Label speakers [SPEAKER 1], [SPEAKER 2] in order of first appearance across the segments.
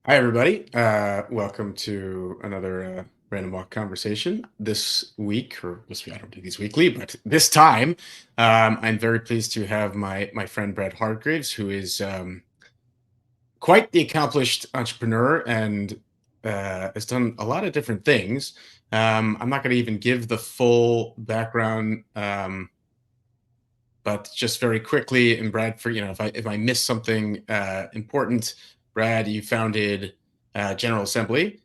[SPEAKER 1] Hi, everybody. Welcome to another Random Walk conversation. This week, or this week, I don't do these weekly, but this time, I'm very pleased to have my friend Brad Hargreaves, who is quite the accomplished entrepreneur and has done a lot of different things. I'm not going to even give the full background, but just very quickly, and Brad, for if I miss something important, Brad, you founded General Assembly,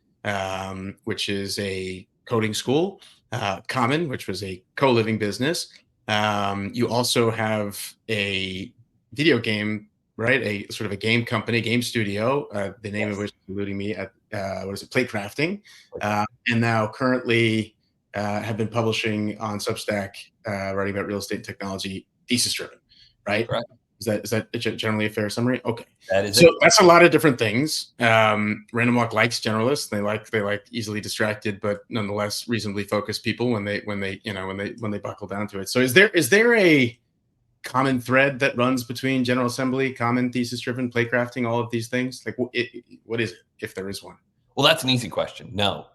[SPEAKER 1] which is a coding school, Common, which was a co-living business. You also have a video game, right? A sort of a game company, game studio, the name of
[SPEAKER 2] Yes.
[SPEAKER 1] which is eluding me at what is it, plate crafting, and now currently have been publishing on Substack, writing about real estate and technology, thesis driven, right?
[SPEAKER 2] Correct.
[SPEAKER 1] Is that generally a fair summary? Okay,
[SPEAKER 2] That is
[SPEAKER 1] so
[SPEAKER 2] it.
[SPEAKER 1] that's a lot of different things. Random Walk likes generalists. They like easily distracted, but nonetheless reasonably focused people when they buckle down to it. So is there a common thread that runs between General Assembly, Common, thesis driven, play crafting, all of these things? Like, what is it, if there is one?
[SPEAKER 2] Well, that's an easy question. No.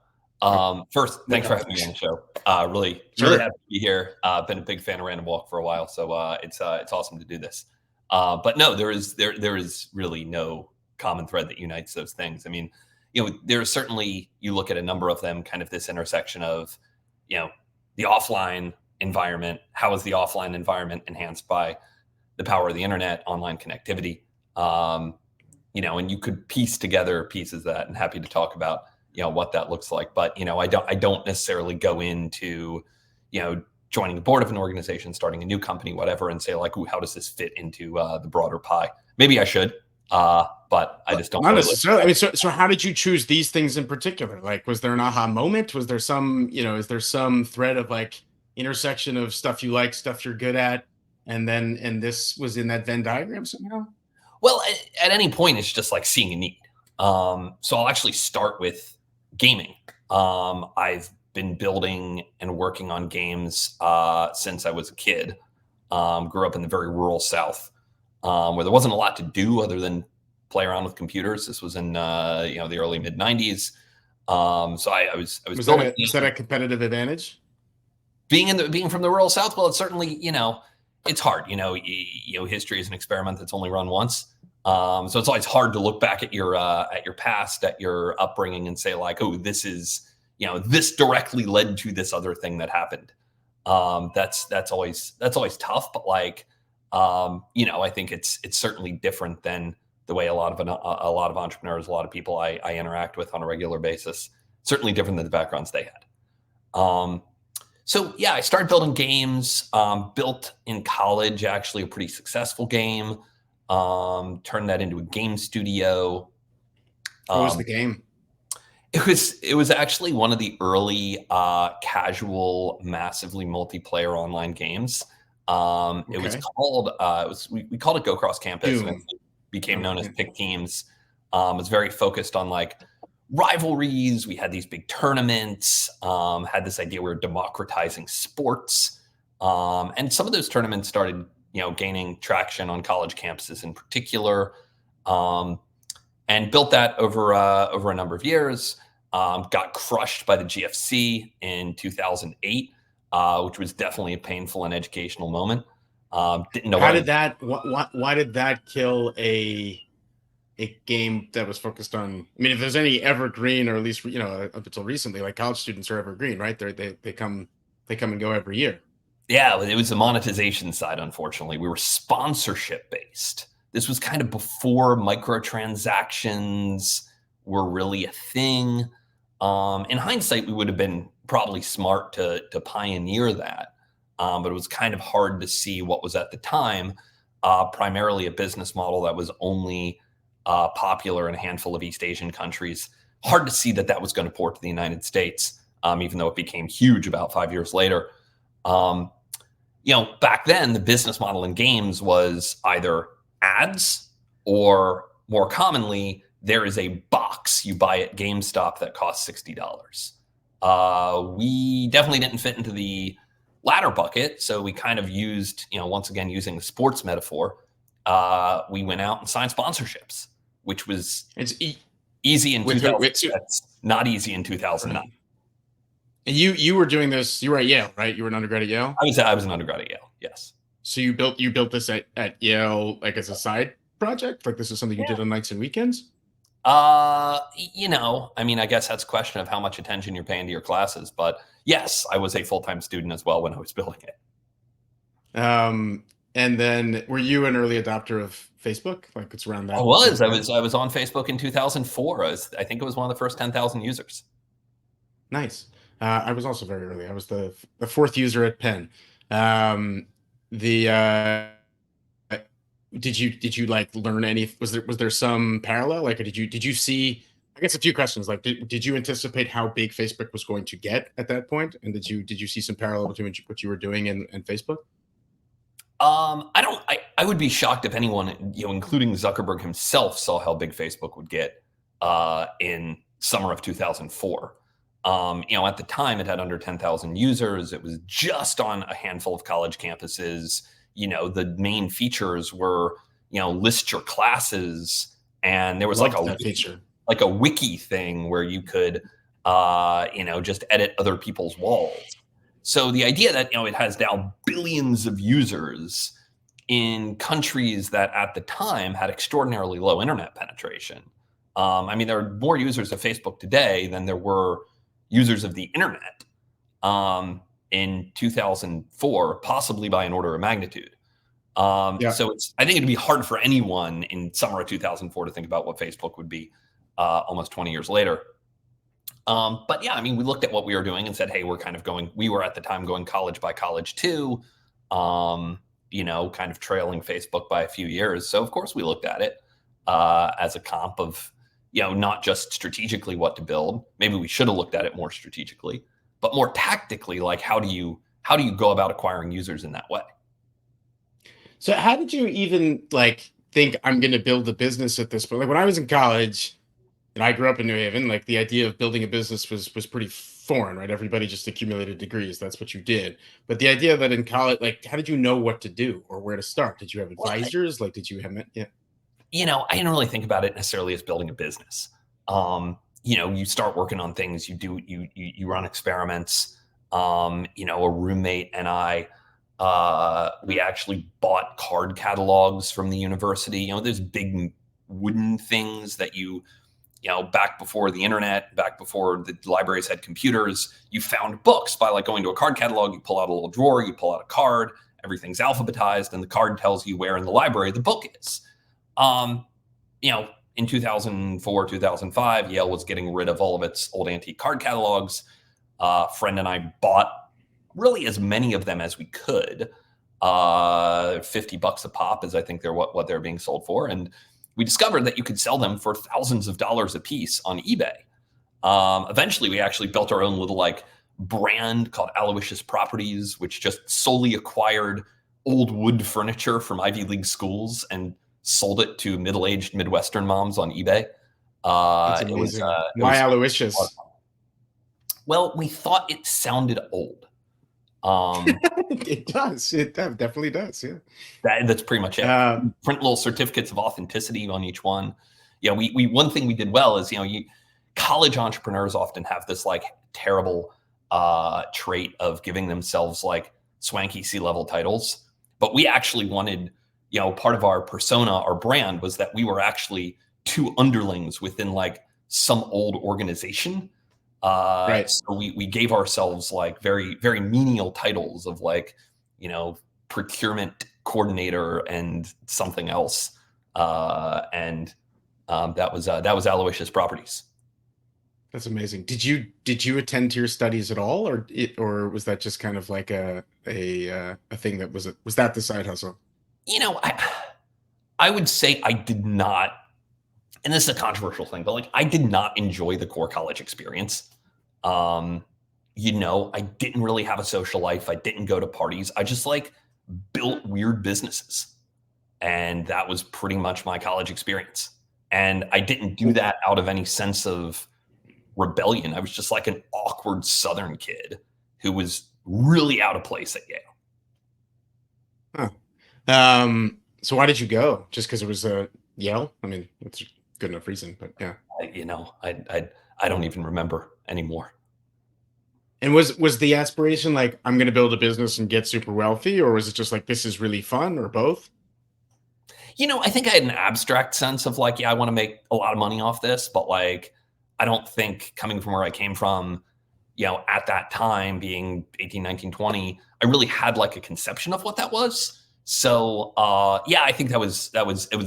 [SPEAKER 1] Okay.
[SPEAKER 2] First,
[SPEAKER 1] No
[SPEAKER 2] thanks for having me on
[SPEAKER 1] competition.
[SPEAKER 2] the show. Really
[SPEAKER 1] Sure.
[SPEAKER 2] happy to be here. Been a big fan of Random Walk for a while, so it's awesome to do this. But no, there is really no common thread that unites those things. I mean, there's certainly, you look at a number of them, kind of this intersection of, you know, the offline environment. How is the offline environment enhanced by the power of the internet, online connectivity? Um, and you could piece together pieces of that, and happy to talk about, what that looks like. But, I don't necessarily go into, joining the board of an organization, starting a new company, whatever, and say like, ooh, how does this fit into the broader pie? Maybe I should, but I just don't
[SPEAKER 1] Not
[SPEAKER 2] really look.
[SPEAKER 1] necessarily. I mean, so how did you choose these things in particular? Like, was there an aha moment? Was there is there some thread of like intersection of stuff you like, stuff you're good at, and this was in that Venn diagram somehow?
[SPEAKER 2] Well, at any point, it's just like seeing a need. So I'll actually start with gaming. I've been building and working on games since I was a kid. Grew up in the very rural South, where there wasn't a lot to do other than play around with computers. This was in the early mid '90s. So I was
[SPEAKER 1] Was that
[SPEAKER 2] building
[SPEAKER 1] a competitive advantage?
[SPEAKER 2] being from the rural South. Well, it's certainly, it's hard. History is an experiment that's only run once. So it's always hard to look back at your past, at your upbringing, and say like, oh, this directly led to this other thing that happened. That's always tough. But like, I think it's certainly different than the way a lot of entrepreneurs, a lot of people I interact with on a regular basis. Certainly different than the backgrounds they had. So yeah, I started building games. Built in college, actually a pretty successful game. Turned that into a game studio.
[SPEAKER 1] What was
[SPEAKER 2] Um,
[SPEAKER 1] the game?
[SPEAKER 2] it was actually one of the early casual, massively multiplayer online games. It was
[SPEAKER 1] Okay.
[SPEAKER 2] called we called it Go Cross Campus.
[SPEAKER 1] Doom.
[SPEAKER 2] Eventually became
[SPEAKER 1] Oh,
[SPEAKER 2] known as
[SPEAKER 1] yeah.
[SPEAKER 2] Pick Teams. It was very focused on like rivalries. We had these big tournaments. Had this idea we were democratizing sports, and some of those tournaments started, gaining traction on college campuses in particular. Um, and built that over a number of years. Got crushed by the GFC in 2008, which was definitely a painful and educational moment. Didn't know
[SPEAKER 1] How
[SPEAKER 2] what I was.
[SPEAKER 1] did that? Why did that kill a game that was focused on? I mean, if there's any evergreen, or at least up until recently, like college students are evergreen, right? They come and go every year.
[SPEAKER 2] Yeah, it was the monetization side. Unfortunately, we were sponsorship based. This was kind of before microtransactions were really a thing. In hindsight, we would have been probably smart to pioneer that, but it was kind of hard to see what was at the time primarily a business model that was only popular in a handful of East Asian countries. Hard to see that that was going to port to the United States, even though it became huge about 5 years later. Um, Back then, the business model in games was either ads, or more commonly, there is a box you buy at GameStop that costs $60. We definitely didn't fit into the latter bucket. So we kind of used, once again, using the sports metaphor, we went out and signed sponsorships, which was
[SPEAKER 1] It's
[SPEAKER 2] Easy in
[SPEAKER 1] With who? With
[SPEAKER 2] 2006, not easy in 2009.
[SPEAKER 1] right. And you were doing this. You were at Yale, right? You were an undergrad at Yale.
[SPEAKER 2] I was an undergrad at Yale. Yes.
[SPEAKER 1] So you built this at Yale like as a side project. Like this is something you
[SPEAKER 2] Yeah.
[SPEAKER 1] did on nights and weekends.
[SPEAKER 2] I mean, I guess that's a question of how much attention you're paying to your classes. But yes, I was a full-time student as well when I was building it.
[SPEAKER 1] Um, and then were you an early adopter of Facebook? Like it's around
[SPEAKER 2] I
[SPEAKER 1] that
[SPEAKER 2] was.
[SPEAKER 1] that
[SPEAKER 2] I
[SPEAKER 1] time.
[SPEAKER 2] was. I was on Facebook in 2004. I think it was one of the first 10,000 users.
[SPEAKER 1] Nice. I was also very early. I was the fourth user at Penn. Um, the did you like learn any? Was there some parallel? Like, did you see? I guess a few questions. Like, did you anticipate how big Facebook was going to get at that point? And did you see some parallel between what you were doing and Facebook?
[SPEAKER 2] I don't. I would be shocked if anyone, including Zuckerberg himself, saw how big Facebook would get in summer of 2004. At the time, it had under 10,000 users. It was just on a handful of college campuses. The main features were, list your classes, and there was
[SPEAKER 1] Loved that feature.
[SPEAKER 2] like a wiki thing where you could, just edit other people's walls. So the idea that it has now billions of users in countries that at the time had extraordinarily low internet penetration. I mean, there are more users of Facebook today than there were users of the internet in 2004, possibly by an order of magnitude.
[SPEAKER 1] Yeah.
[SPEAKER 2] So I think it'd be hard for anyone in summer of 2004 to think about what Facebook would be almost 20 years later. But yeah, I mean, we looked at what we were doing and said, hey, we were at the time going college by college too, kind of trailing Facebook by a few years. So of course we looked at it as a comp of, not just strategically what to build. Maybe we should have looked at it more strategically, but more tactically, like how do you go about acquiring users in that way?
[SPEAKER 1] So how did you even like think I'm going to build a business at this point? Like when I was in college and I grew up in New Haven, like the idea of building a business was pretty foreign, right? Everybody just accumulated degrees. That's what you did. But the idea that in college, like how did you know what to do or where to start? Did you have
[SPEAKER 2] Well,
[SPEAKER 1] advisors? Like did you have yeah.
[SPEAKER 2] I didn't really think about it necessarily as building a business. You start working on things, you run experiments. A roommate and I, we actually bought card catalogs from the university. There's big wooden things that back before the internet, back before the libraries had computers, you found books by like going to a card catalog. You pull out a little drawer, you pull out a card, everything's alphabetized, and the card tells you where in the library the book is. Um, in 2004, 2005, Yale was getting rid of all of its old antique card catalogs. A friend and I bought really as many of them as we could. $50 a pop is, I think, they're what they're being sold for. And we discovered that you could sell them for thousands of dollars a piece on eBay. Eventually, we actually built our own little like brand called Aloysius Properties, which just solely acquired old wood furniture from Ivy League schools and sold it to middle-aged Midwestern moms on eBay.
[SPEAKER 1] That's amazing. Why Aloysius?
[SPEAKER 2] Well, we thought it sounded old.
[SPEAKER 1] It does. It definitely does. Yeah.
[SPEAKER 2] That's pretty much it. Print little certificates of authenticity on each one. We one thing we did well is college entrepreneurs often have this like terrible trait of giving themselves like swanky C-level titles, but we actually wanted part of our persona, our brand was that we were actually two underlings within like some old organization.
[SPEAKER 1] Right.
[SPEAKER 2] So we gave ourselves like very, very menial titles of like, procurement coordinator and something else. And that was Aloysius Properties.
[SPEAKER 1] That's amazing. Did you attend to your studies at all, or was that just kind of like a thing that was that the side hustle?
[SPEAKER 2] I would say I did not, and this is a controversial thing, but like I did not enjoy the core college experience. I didn't really have a social life. I didn't go to parties. I just like built weird businesses. And that was pretty much my college experience. And I didn't do that out of any sense of rebellion. I was just like an awkward Southern kid who was really out of place at Yale.
[SPEAKER 1] Huh. So why did you go? Just because it was Yale? I mean, good enough reason, but yeah.
[SPEAKER 2] I don't even remember anymore.
[SPEAKER 1] And was the aspiration like I'm going to build a business and get super wealthy, or was it just like this is really fun, or both?
[SPEAKER 2] I think I had an abstract sense of like, yeah, I want to make a lot of money off this, but like, I don't think coming from where I came from, at that time being 18, 19, 20, I really had like a conception of what that was. So, yeah, I think it was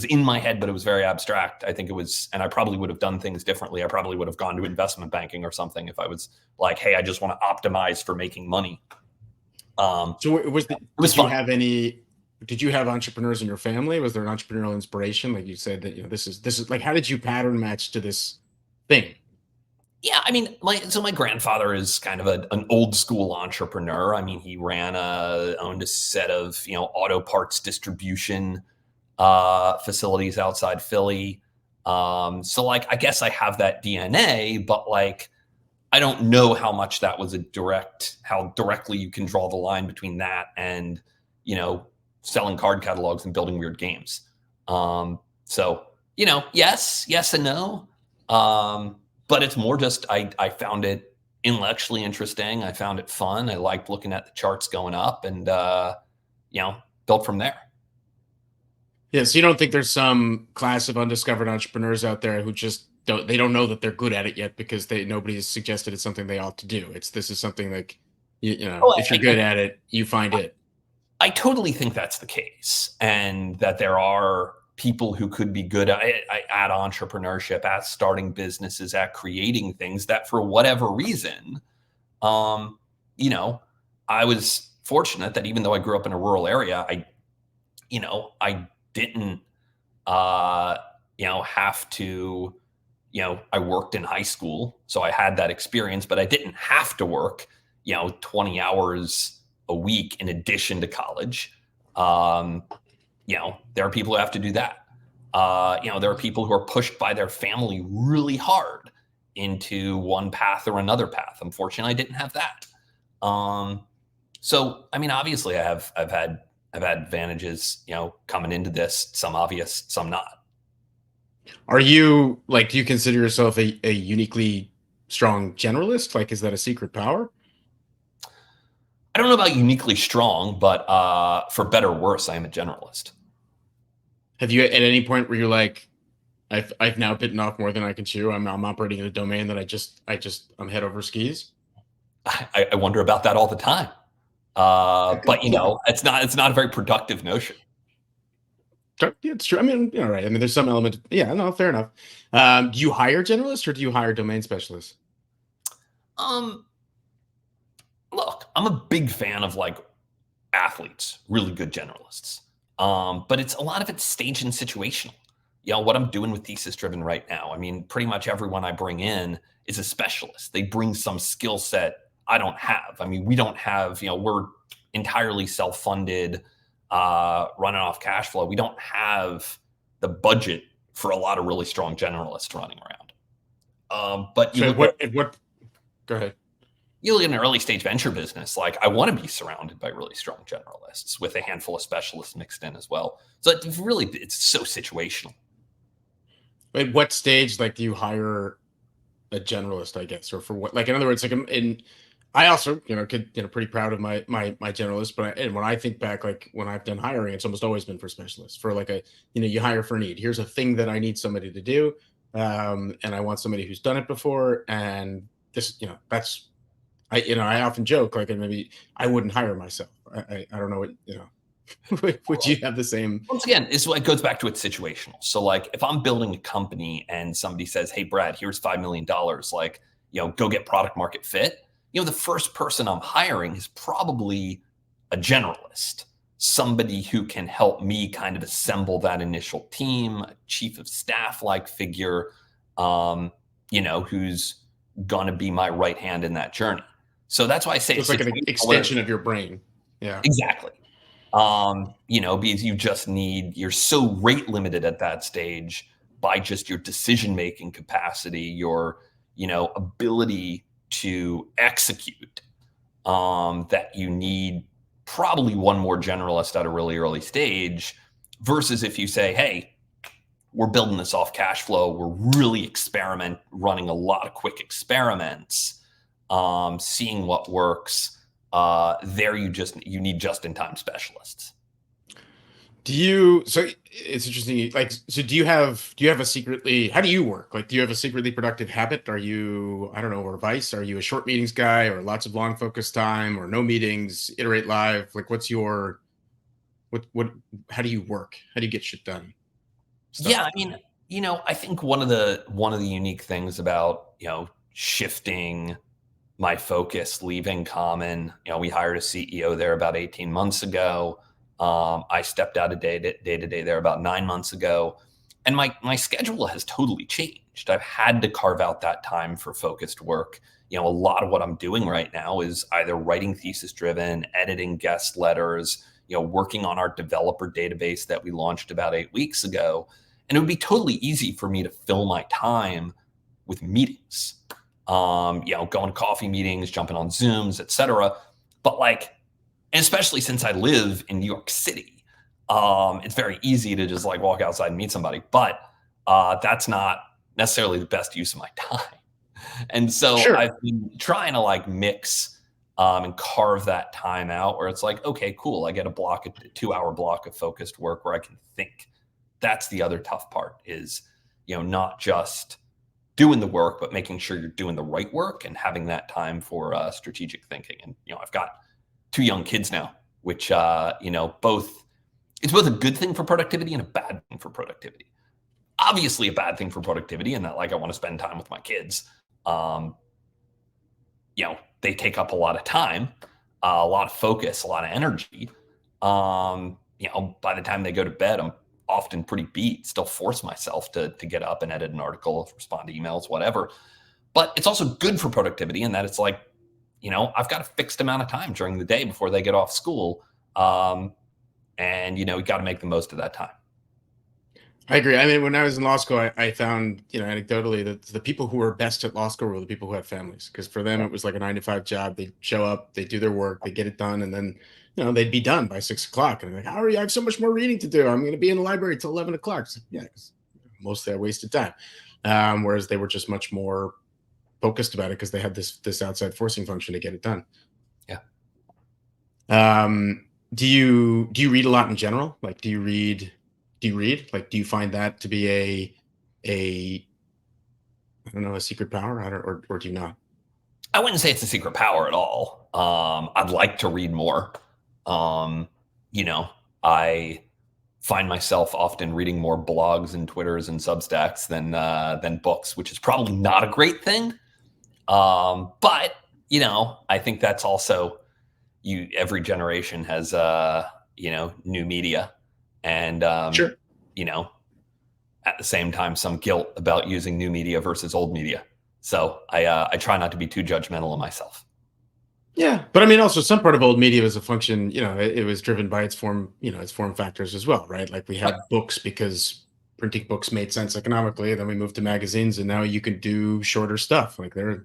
[SPEAKER 2] in my head, but it was very abstract. I think it was, and I probably would have done things differently. I probably would have gone to investment banking or something if I was like, hey, I just want to optimize for making money.
[SPEAKER 1] So
[SPEAKER 2] it was fun.
[SPEAKER 1] did you have entrepreneurs in your family? Was there an entrepreneurial inspiration? Like you said that, this is like, how did you pattern match to this thing?
[SPEAKER 2] Yeah, I mean, my grandfather is kind of an old school entrepreneur. I mean, he owned a set of auto parts distribution facilities outside Philly. So like, I guess I have that DNA, but like, I don't know how much that was how directly you can draw the line between that and selling card catalogs and building weird games. So yes and no. But it's more just I found it intellectually interesting. I found it fun. I liked looking at the charts going up, and built from there.
[SPEAKER 1] Yeah, so you don't think there's some class of undiscovered entrepreneurs out there who just don't know that they're good at it yet because nobody's suggested it's something they ought to do. This is something like
[SPEAKER 2] Oh,
[SPEAKER 1] if you're good at it, you find it.
[SPEAKER 2] I totally think that's the case, and that there are people who could be good at entrepreneurship, at starting businesses, at creating things that, for whatever reason, um, I was fortunate that even though I grew up in a rural area, I didn't, have to, I worked in high school, so I had that experience, but I didn't have to work, 20 hours a week in addition to college. There are people who have to do that. There are people who are pushed by their family really hard into one path or another path. Unfortunately, I didn't have that. So, I mean, obviously, I've had advantages, coming into this. Some obvious, some not.
[SPEAKER 1] Are you like? Do you consider yourself a uniquely strong generalist? Like, is that a secret power?
[SPEAKER 2] I don't know about uniquely strong, but for better or worse, I am a generalist.
[SPEAKER 1] Have you at any point where you're like, I've now bitten off more than I can chew. I'm operating in a domain that I'm head over skis.
[SPEAKER 2] I wonder about that all the time. But it's not a very productive notion.
[SPEAKER 1] Yeah, it's true. I mean, right. I mean, there's some element. Yeah, no, fair enough. Do you hire generalists or do you hire domain specialists?
[SPEAKER 2] Um, Look, I'm a big fan of like athletes, really good generalists. But a lot of it's staged and situational. What I'm doing with thesis driven right now. I mean, pretty much everyone I bring in is a specialist. They bring some skill set I don't have. I mean, we don't have, we're entirely self-funded, running off cash flow. We don't have the budget for a lot of really strong generalists running around. But
[SPEAKER 1] So what, go ahead.
[SPEAKER 2] You look at an early stage venture business, like I want to be surrounded by really strong generalists with a handful of specialists mixed in as well. So it's so situational.
[SPEAKER 1] At what stage, like, do you hire a generalist, I guess, or for what? Like, in other words, like, I also, pretty proud of my generalist, but and when I think back, like when I've done hiring, it's almost always been for specialists, for like you hire for need. Here's a thing that I need somebody to do, and I want somebody who's done it before, and this, that's I often joke like, maybe I wouldn't hire myself. I don't know what would you have the same?
[SPEAKER 2] Once again, it goes back to it's situational. So like if I'm building a company and somebody says, hey, Brad, here's $5 million, like, go get product market fit. The first person I'm hiring is probably a generalist, somebody who can help me kind of assemble that initial team, a chief of staff like figure, who's going to be my right hand in that journey. So that's why I say
[SPEAKER 1] it's like an extension of your brain. Yeah,
[SPEAKER 2] exactly. Because you're so rate limited at that stage by just your decision making capacity, your ability to execute, that you need probably one more generalist at a really early stage, versus if you say, hey, we're building this off cash flow. We're really running a lot of quick experiments, seeing what works. There you need just-in-time specialists.
[SPEAKER 1] So it's interesting, like, so do you have a secretly, how do you work? Like, do you have a secretly productive habit? Are you, I don't know, or vice? Are you a short meetings guy, or lots of long focus time, or no meetings, iterate live? Like, what's your, what, how do you work? How do you get shit done?
[SPEAKER 2] Yeah, I mean, I think one of the unique things about, shifting my focus, leaving Common, we hired a CEO there about 18 months ago. I stepped out of day to day there about 9 months ago, and my schedule has totally changed. I've had to carve out that time for focused work. A lot of what I'm doing right now is either writing thesis driven, editing guest letters, working on our developer database that we launched about 8 weeks ago. And it would be totally easy for me to fill my time with meetings, going to coffee meetings, jumping on Zooms, etc. But and especially since I live in New York City, it's very easy to just walk outside and meet somebody. But that's not necessarily the best use of my time. And so
[SPEAKER 1] Sure.
[SPEAKER 2] I've been trying to mix and carve that time out where it's okay, cool. I get a 2-hour block of focused work where I can think. That's the other tough part is, not just doing the work, but making sure you're doing the right work and having that time for strategic thinking. And, I've got 2 young kids now, which, it's both a good thing for productivity and a bad thing for productivity. Obviously a bad thing for productivity in that I want to spend time with my kids. They take up a lot of time, a lot of focus, a lot of energy. By the time they go to bed, I'm often pretty beat, still force myself to get up and edit an article, respond to emails, whatever. But it's also good for productivity in that it's I've got a fixed amount of time during the day before they get off school. And, you got to make the most of that time.
[SPEAKER 1] I agree. I mean, when I was in law school, I found, anecdotally, that the people who were best at law school were the people who had families, because for them, it was like a 9 to 5 job. They show up, they do their work, they get it done, and then, they'd be done by 6 o'clock. And they're like, how are you? I have so much more reading to do. I'm going to be in the library till 11 o'clock. It's like, yeah, because mostly I wasted time. Whereas they were just much more focused about it because they had this outside forcing function to get it done.
[SPEAKER 2] Yeah.
[SPEAKER 1] Do you read a lot in general? Like, do you read? Like, do you find that to be a I don't know, a secret power? Or do you not?
[SPEAKER 2] I wouldn't say it's a secret power at all. I'd like to read more. I find myself often reading more blogs and Twitters and Substacks than books, which is probably not a great thing. But I think that's also every generation has new media. And,
[SPEAKER 1] Sure.
[SPEAKER 2] At the same time, some guilt about using new media versus old media. So I try not to be too judgmental of myself.
[SPEAKER 1] Yeah. But I mean, also some part of old media was a function, it was driven by its form, its form factors as well, right? Like we had books because printing books made sense economically. Then we moved to magazines, and now you can do shorter stuff. Like a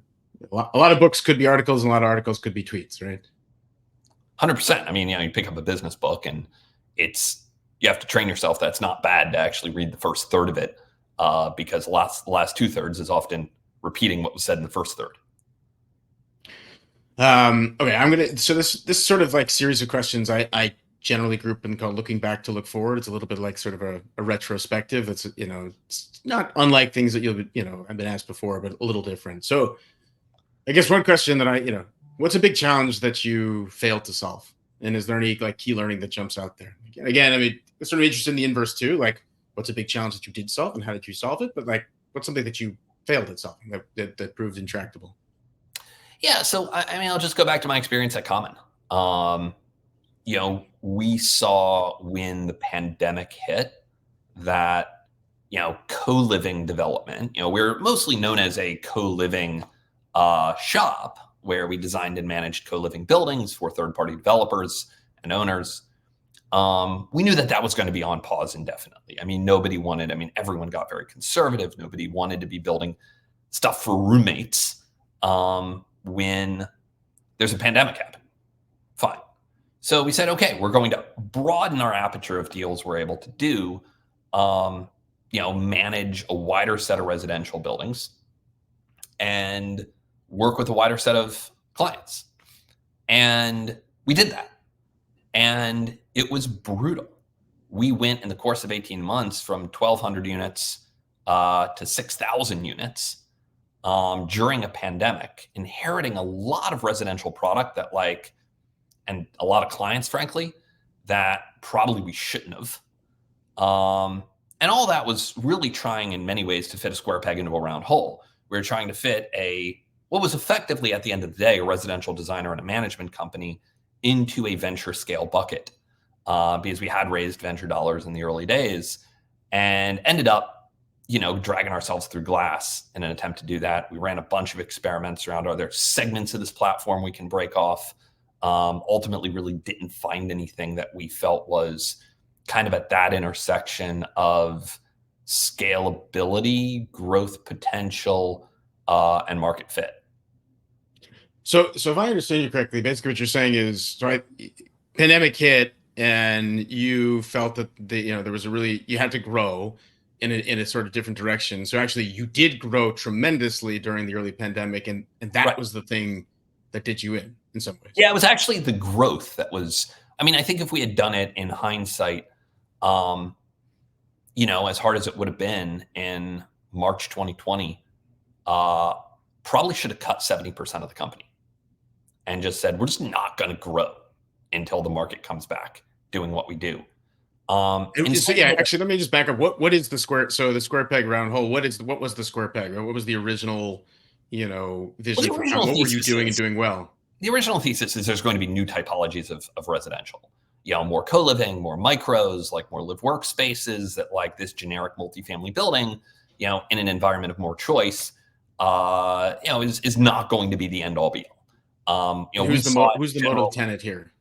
[SPEAKER 1] lot of books could be articles, and a lot of articles could be tweets, right?
[SPEAKER 2] 100%. I mean, you pick up a business book and you have to train yourself. That's not bad to actually read the first third of it, because the last 2/3 is often repeating what was said in the first third.
[SPEAKER 1] Okay, so this sort of series of questions I generally group and call looking back to look forward. It's a little bit like sort of a retrospective. It's it's not unlike things that have been asked before, but a little different. So I guess one question that what's a big challenge that you failed to solve? And is there any key learning that jumps out there? Again, I mean, it's sort of interested in the inverse too. Like, what's a big challenge that you did solve, and how did you solve it? But what's something that you failed at solving that proved intractable?
[SPEAKER 2] Yeah. So, I mean, I'll just go back to my experience at Common. We saw when the pandemic hit that, co-living development, we're mostly known as a co-living shop where we designed and managed co-living buildings for third-party developers and owners. We knew that was going to be on pause indefinitely. I mean, everyone got very conservative. Nobody wanted to be building stuff for roommates when there's a pandemic happening. Fine. So we said, okay, we're going to broaden our aperture of deals we're able to do. manage a wider set of residential buildings and work with a wider set of clients. And we did that. And it was brutal. We went in the course of 18 months from 1,200 units to 6,000 units during a pandemic, inheriting a lot of residential product that and a lot of clients, frankly, that probably we shouldn't have. And all that was really trying in many ways to fit a square peg into a round hole. We were trying to fit what was effectively at the end of the day, a residential designer and a management company into a venture scale bucket because we had raised venture dollars in the early days and ended up, dragging ourselves through glass in an attempt to do that. We ran a bunch of experiments around, are there segments of this platform we can break off? Ultimately really didn't find anything that we felt was kind of at that intersection of scalability, growth potential, and market fit.
[SPEAKER 1] So if I understand you correctly, basically what you're saying is, pandemic hit and you felt that there was you had to grow in a sort of different direction. So actually you did grow tremendously during the early pandemic, and that
[SPEAKER 2] Right.
[SPEAKER 1] was the thing that did you in some ways.
[SPEAKER 2] Yeah, it was actually the growth that was, I think if we had done it in hindsight, as hard as it would have been in March 2020, probably should have cut 70% of the company and just said, we're just not going to grow until the market comes back doing what we do.
[SPEAKER 1] Actually, let me just back up. What is the square? So the square peg round hole. What was the square peg? What was the original, vision for what were you doing and doing well?
[SPEAKER 2] The original thesis is there's going to be new typologies of residential. More co-living, more micros, more live workspaces that this generic multifamily building, in an environment of more choice, is not going to be the end all be all.
[SPEAKER 1] Who's the modal tenant here?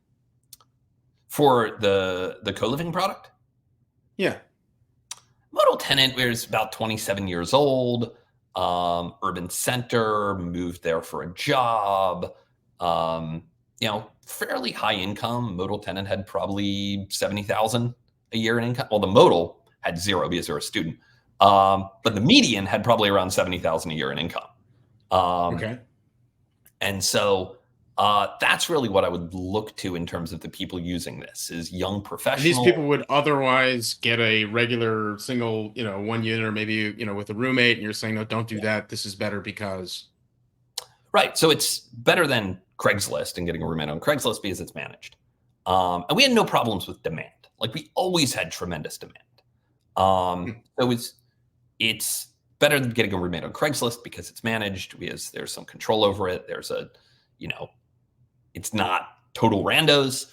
[SPEAKER 2] For the co-living product?
[SPEAKER 1] Yeah.
[SPEAKER 2] Modal tenant was about 27 years old, urban center, moved there for a job, fairly high income. Modal tenant had probably 70,000 a year in income. Well, the modal had zero because they're a student. But the median had probably around 70,000 a year in income.
[SPEAKER 1] Okay.
[SPEAKER 2] And so that's really what I would look to in terms of the people using this is young professionals.
[SPEAKER 1] And these people would otherwise get a regular single, 1 unit, or maybe, with a roommate, and you're saying, no, don't do that. This is better because.
[SPEAKER 2] Right. So it's better than Craigslist and getting a roommate on Craigslist because it's managed. And we had no problems with demand. We always had tremendous demand. So it's better than getting a roommate on Craigslist because it's managed, because there's some control over it. There's it's not total randos.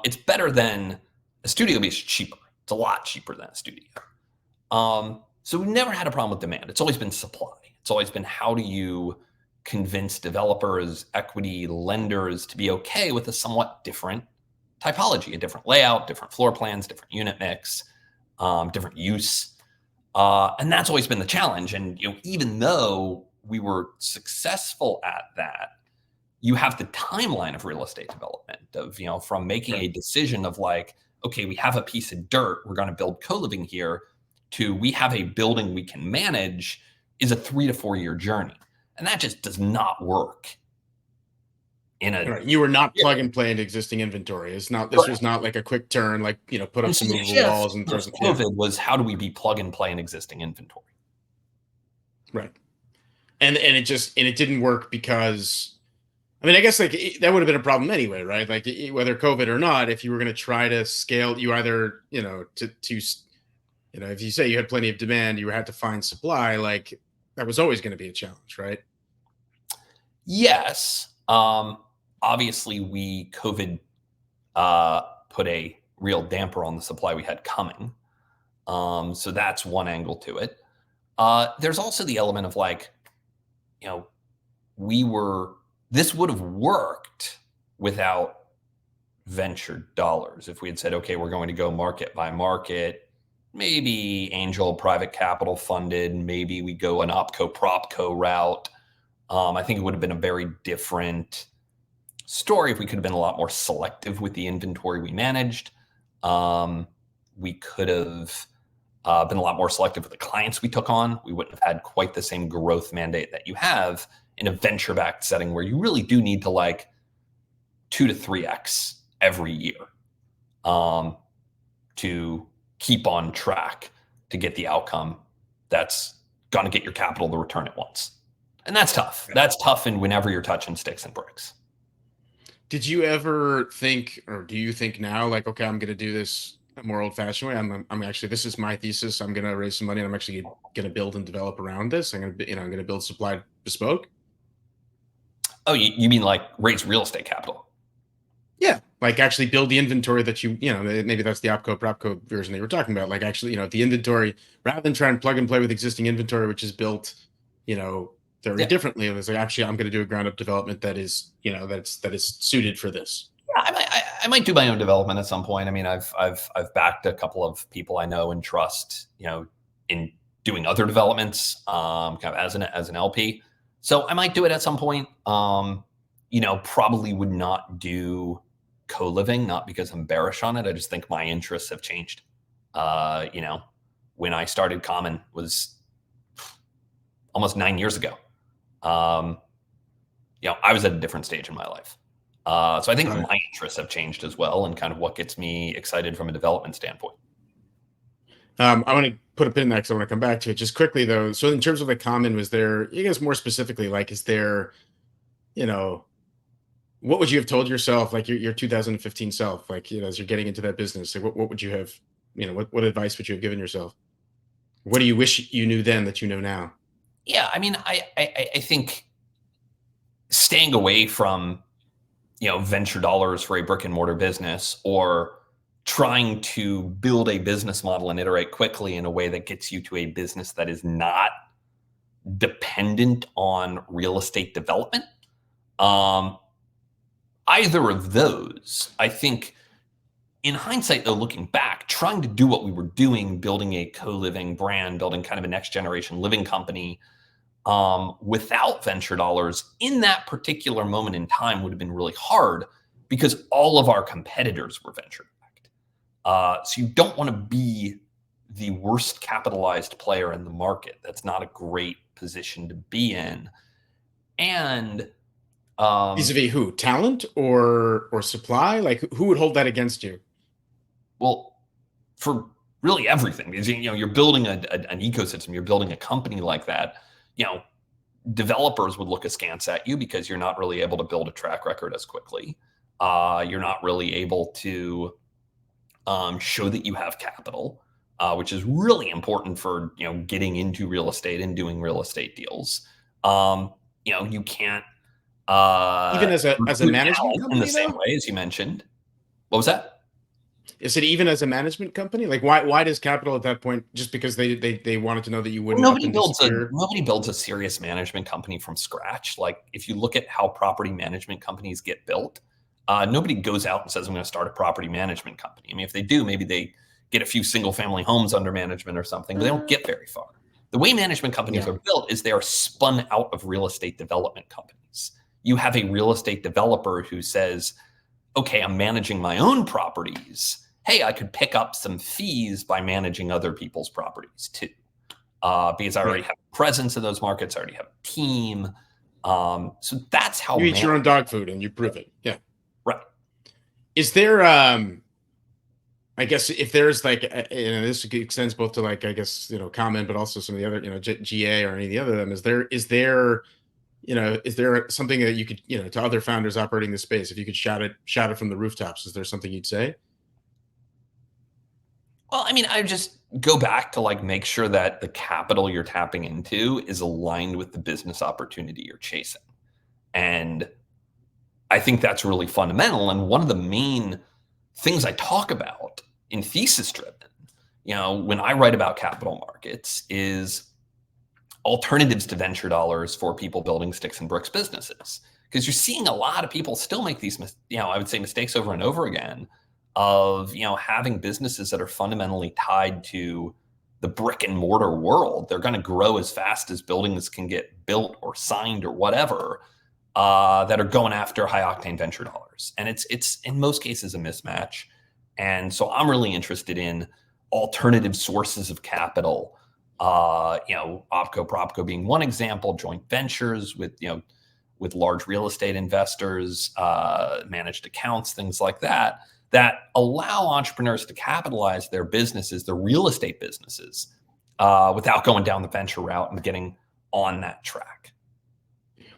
[SPEAKER 2] It's better than a studio because it's cheaper. It's a lot cheaper than a studio. So we've never had a problem with demand. It's always been supply. It's always been how do you convince developers, equity lenders to be okay with a somewhat different typology, a different layout, different floor plans, different unit mix, different use. And that's always been the challenge. And even though we were successful at that, you have the timeline of real estate development of, from making a decision of okay, we have a piece of dirt, we're going to build co-living here, to we have a building we can manage is a 3 to 4 year journey. And that just does not work.
[SPEAKER 1] You were not plug and play into existing inventory. This was not like a quick turn, put up some movable walls and throw some.
[SPEAKER 2] COVID was how do we be plug and play in existing inventory?
[SPEAKER 1] Right. And it didn't work because, I guess that would have been a problem anyway, right? Whether COVID or not, if you were going to try to scale, you either, if you say you had plenty of demand, you had to find supply, that was always going to be a challenge, right?
[SPEAKER 2] Yes. Obviously, COVID put a real damper on the supply we had coming. So that's one angle to it. There's also the element of this would have worked without venture dollars. If we had said, okay, we're going to go market by market, maybe angel private capital funded, maybe we go an opco propco route. I think it would have been a very different story if we could have been a lot more selective with the inventory we managed. We could have been a lot more selective with the clients we took on. We wouldn't have had quite the same growth mandate that you have in a venture-backed setting where you really do need to like 2 to 3x every year to keep on track to get the outcome that's going to get your capital the return it wants. And that's tough. That's tough in whenever you're touching sticks and bricks.
[SPEAKER 1] Did you ever think, or do you think now, like, okay, I'm going to do this a more old-fashioned way? I'm actually, this is my thesis. I'm going to raise some money, and I'm actually going to build and develop around this. I'm going to, I'm going to build supply bespoke.
[SPEAKER 2] Oh, you mean like raise real estate capital?
[SPEAKER 1] Yeah, like actually build the inventory that maybe that's the opco propco version that you were talking about. Like actually, the inventory, rather than try and plug and play with existing inventory, which is built, very differently. It was like, actually, I'm going to do a ground up development that is, that is suited for this.
[SPEAKER 2] Yeah, I might do my own development at some point. I mean, I've backed a couple of people I know and trust, in doing other developments, kind of as an LP. So I might do it at some point. Probably would not do co-living, not because I'm bearish on it. I just think my interests have changed. When I started Common was almost 9 years ago. I was at a different stage in my life. So I think my interests have changed as well, and kind of what gets me excited from a development standpoint.
[SPEAKER 1] I want to put a pin in that because I want to come back to it just quickly though. So in terms of the Common, was there, I guess more specifically, like, is there, what would you have told yourself, like your 2015 self, like, as you're getting into that business, like what would you have, what advice would you have given yourself? What do you wish you knew then that you know now?
[SPEAKER 2] Yeah, I mean, I think staying away from, venture dollars for a brick and mortar business, or trying to build a business model and iterate quickly in a way that gets you to a business that is not dependent on real estate development. Either of those, I think, in hindsight, though, looking back, trying to do what we were doing, building a co-living brand, building kind of a next generation living company, without venture dollars in that particular moment in time would have been really hard, because all of our competitors were venture backed. So you don't want to be the worst capitalized player in the market. That's not a great position to be in. And
[SPEAKER 1] vis-a-vis who? Talent or supply? Like, who would hold that against you?
[SPEAKER 2] Well, for really everything, because you're building an ecosystem, you're building a company like that. Developers would look askance at you because you're not really able to build a track record as quickly. You're not really able to show that you have capital, which is really important for getting into real estate and doing real estate deals. You can't
[SPEAKER 1] Even as a management company,
[SPEAKER 2] in the same way as you mentioned. What was that?
[SPEAKER 1] Is it even as a management company? Like, why does capital at that point? Just because they wanted to know that you wouldn't
[SPEAKER 2] Nobody builds a serious management company from scratch. Like, if you look at how property management companies get built, nobody goes out and says, I'm going to start a property management company. I mean, if they do, maybe they get a few single family homes under management or something, but they don't get very far. The way management companies are built is they are spun out of real estate development companies. You have a real estate developer who says, okay, I'm managing my own properties. Hey, I could pick up some fees by managing other people's properties too. Because I already have a presence in those markets. I already have a team. So that's how
[SPEAKER 1] you eat your own dog food and you prove it. Yeah.
[SPEAKER 2] Right.
[SPEAKER 1] Is there, I guess if there's like, this extends both to, like, I guess, Common, but also some of the other, GA or any of the other of them, is there something that you could, to other founders operating the space, if you could shout it from the rooftops, is there something you'd say?
[SPEAKER 2] Well, I mean, I just go back to, like, make sure that the capital you're tapping into is aligned with the business opportunity you're chasing. And I think that's really fundamental. And one of the main things I talk about in thesis driven, when I write about capital markets, is alternatives to venture dollars for people building sticks and bricks businesses. Because you're seeing a lot of people still make these, I would say, mistakes over and over again of, having businesses that are fundamentally tied to the brick and mortar world. They're going to grow as fast as buildings can get built or signed or whatever, that are going after high octane venture dollars. And it's in most cases a mismatch. And so I'm really interested in alternative sources of capital. OpCo, PropCo being one example, joint ventures with large real estate investors, managed accounts, things like that, that allow entrepreneurs to capitalize their businesses, their real estate businesses, without going down the venture route and getting on that track.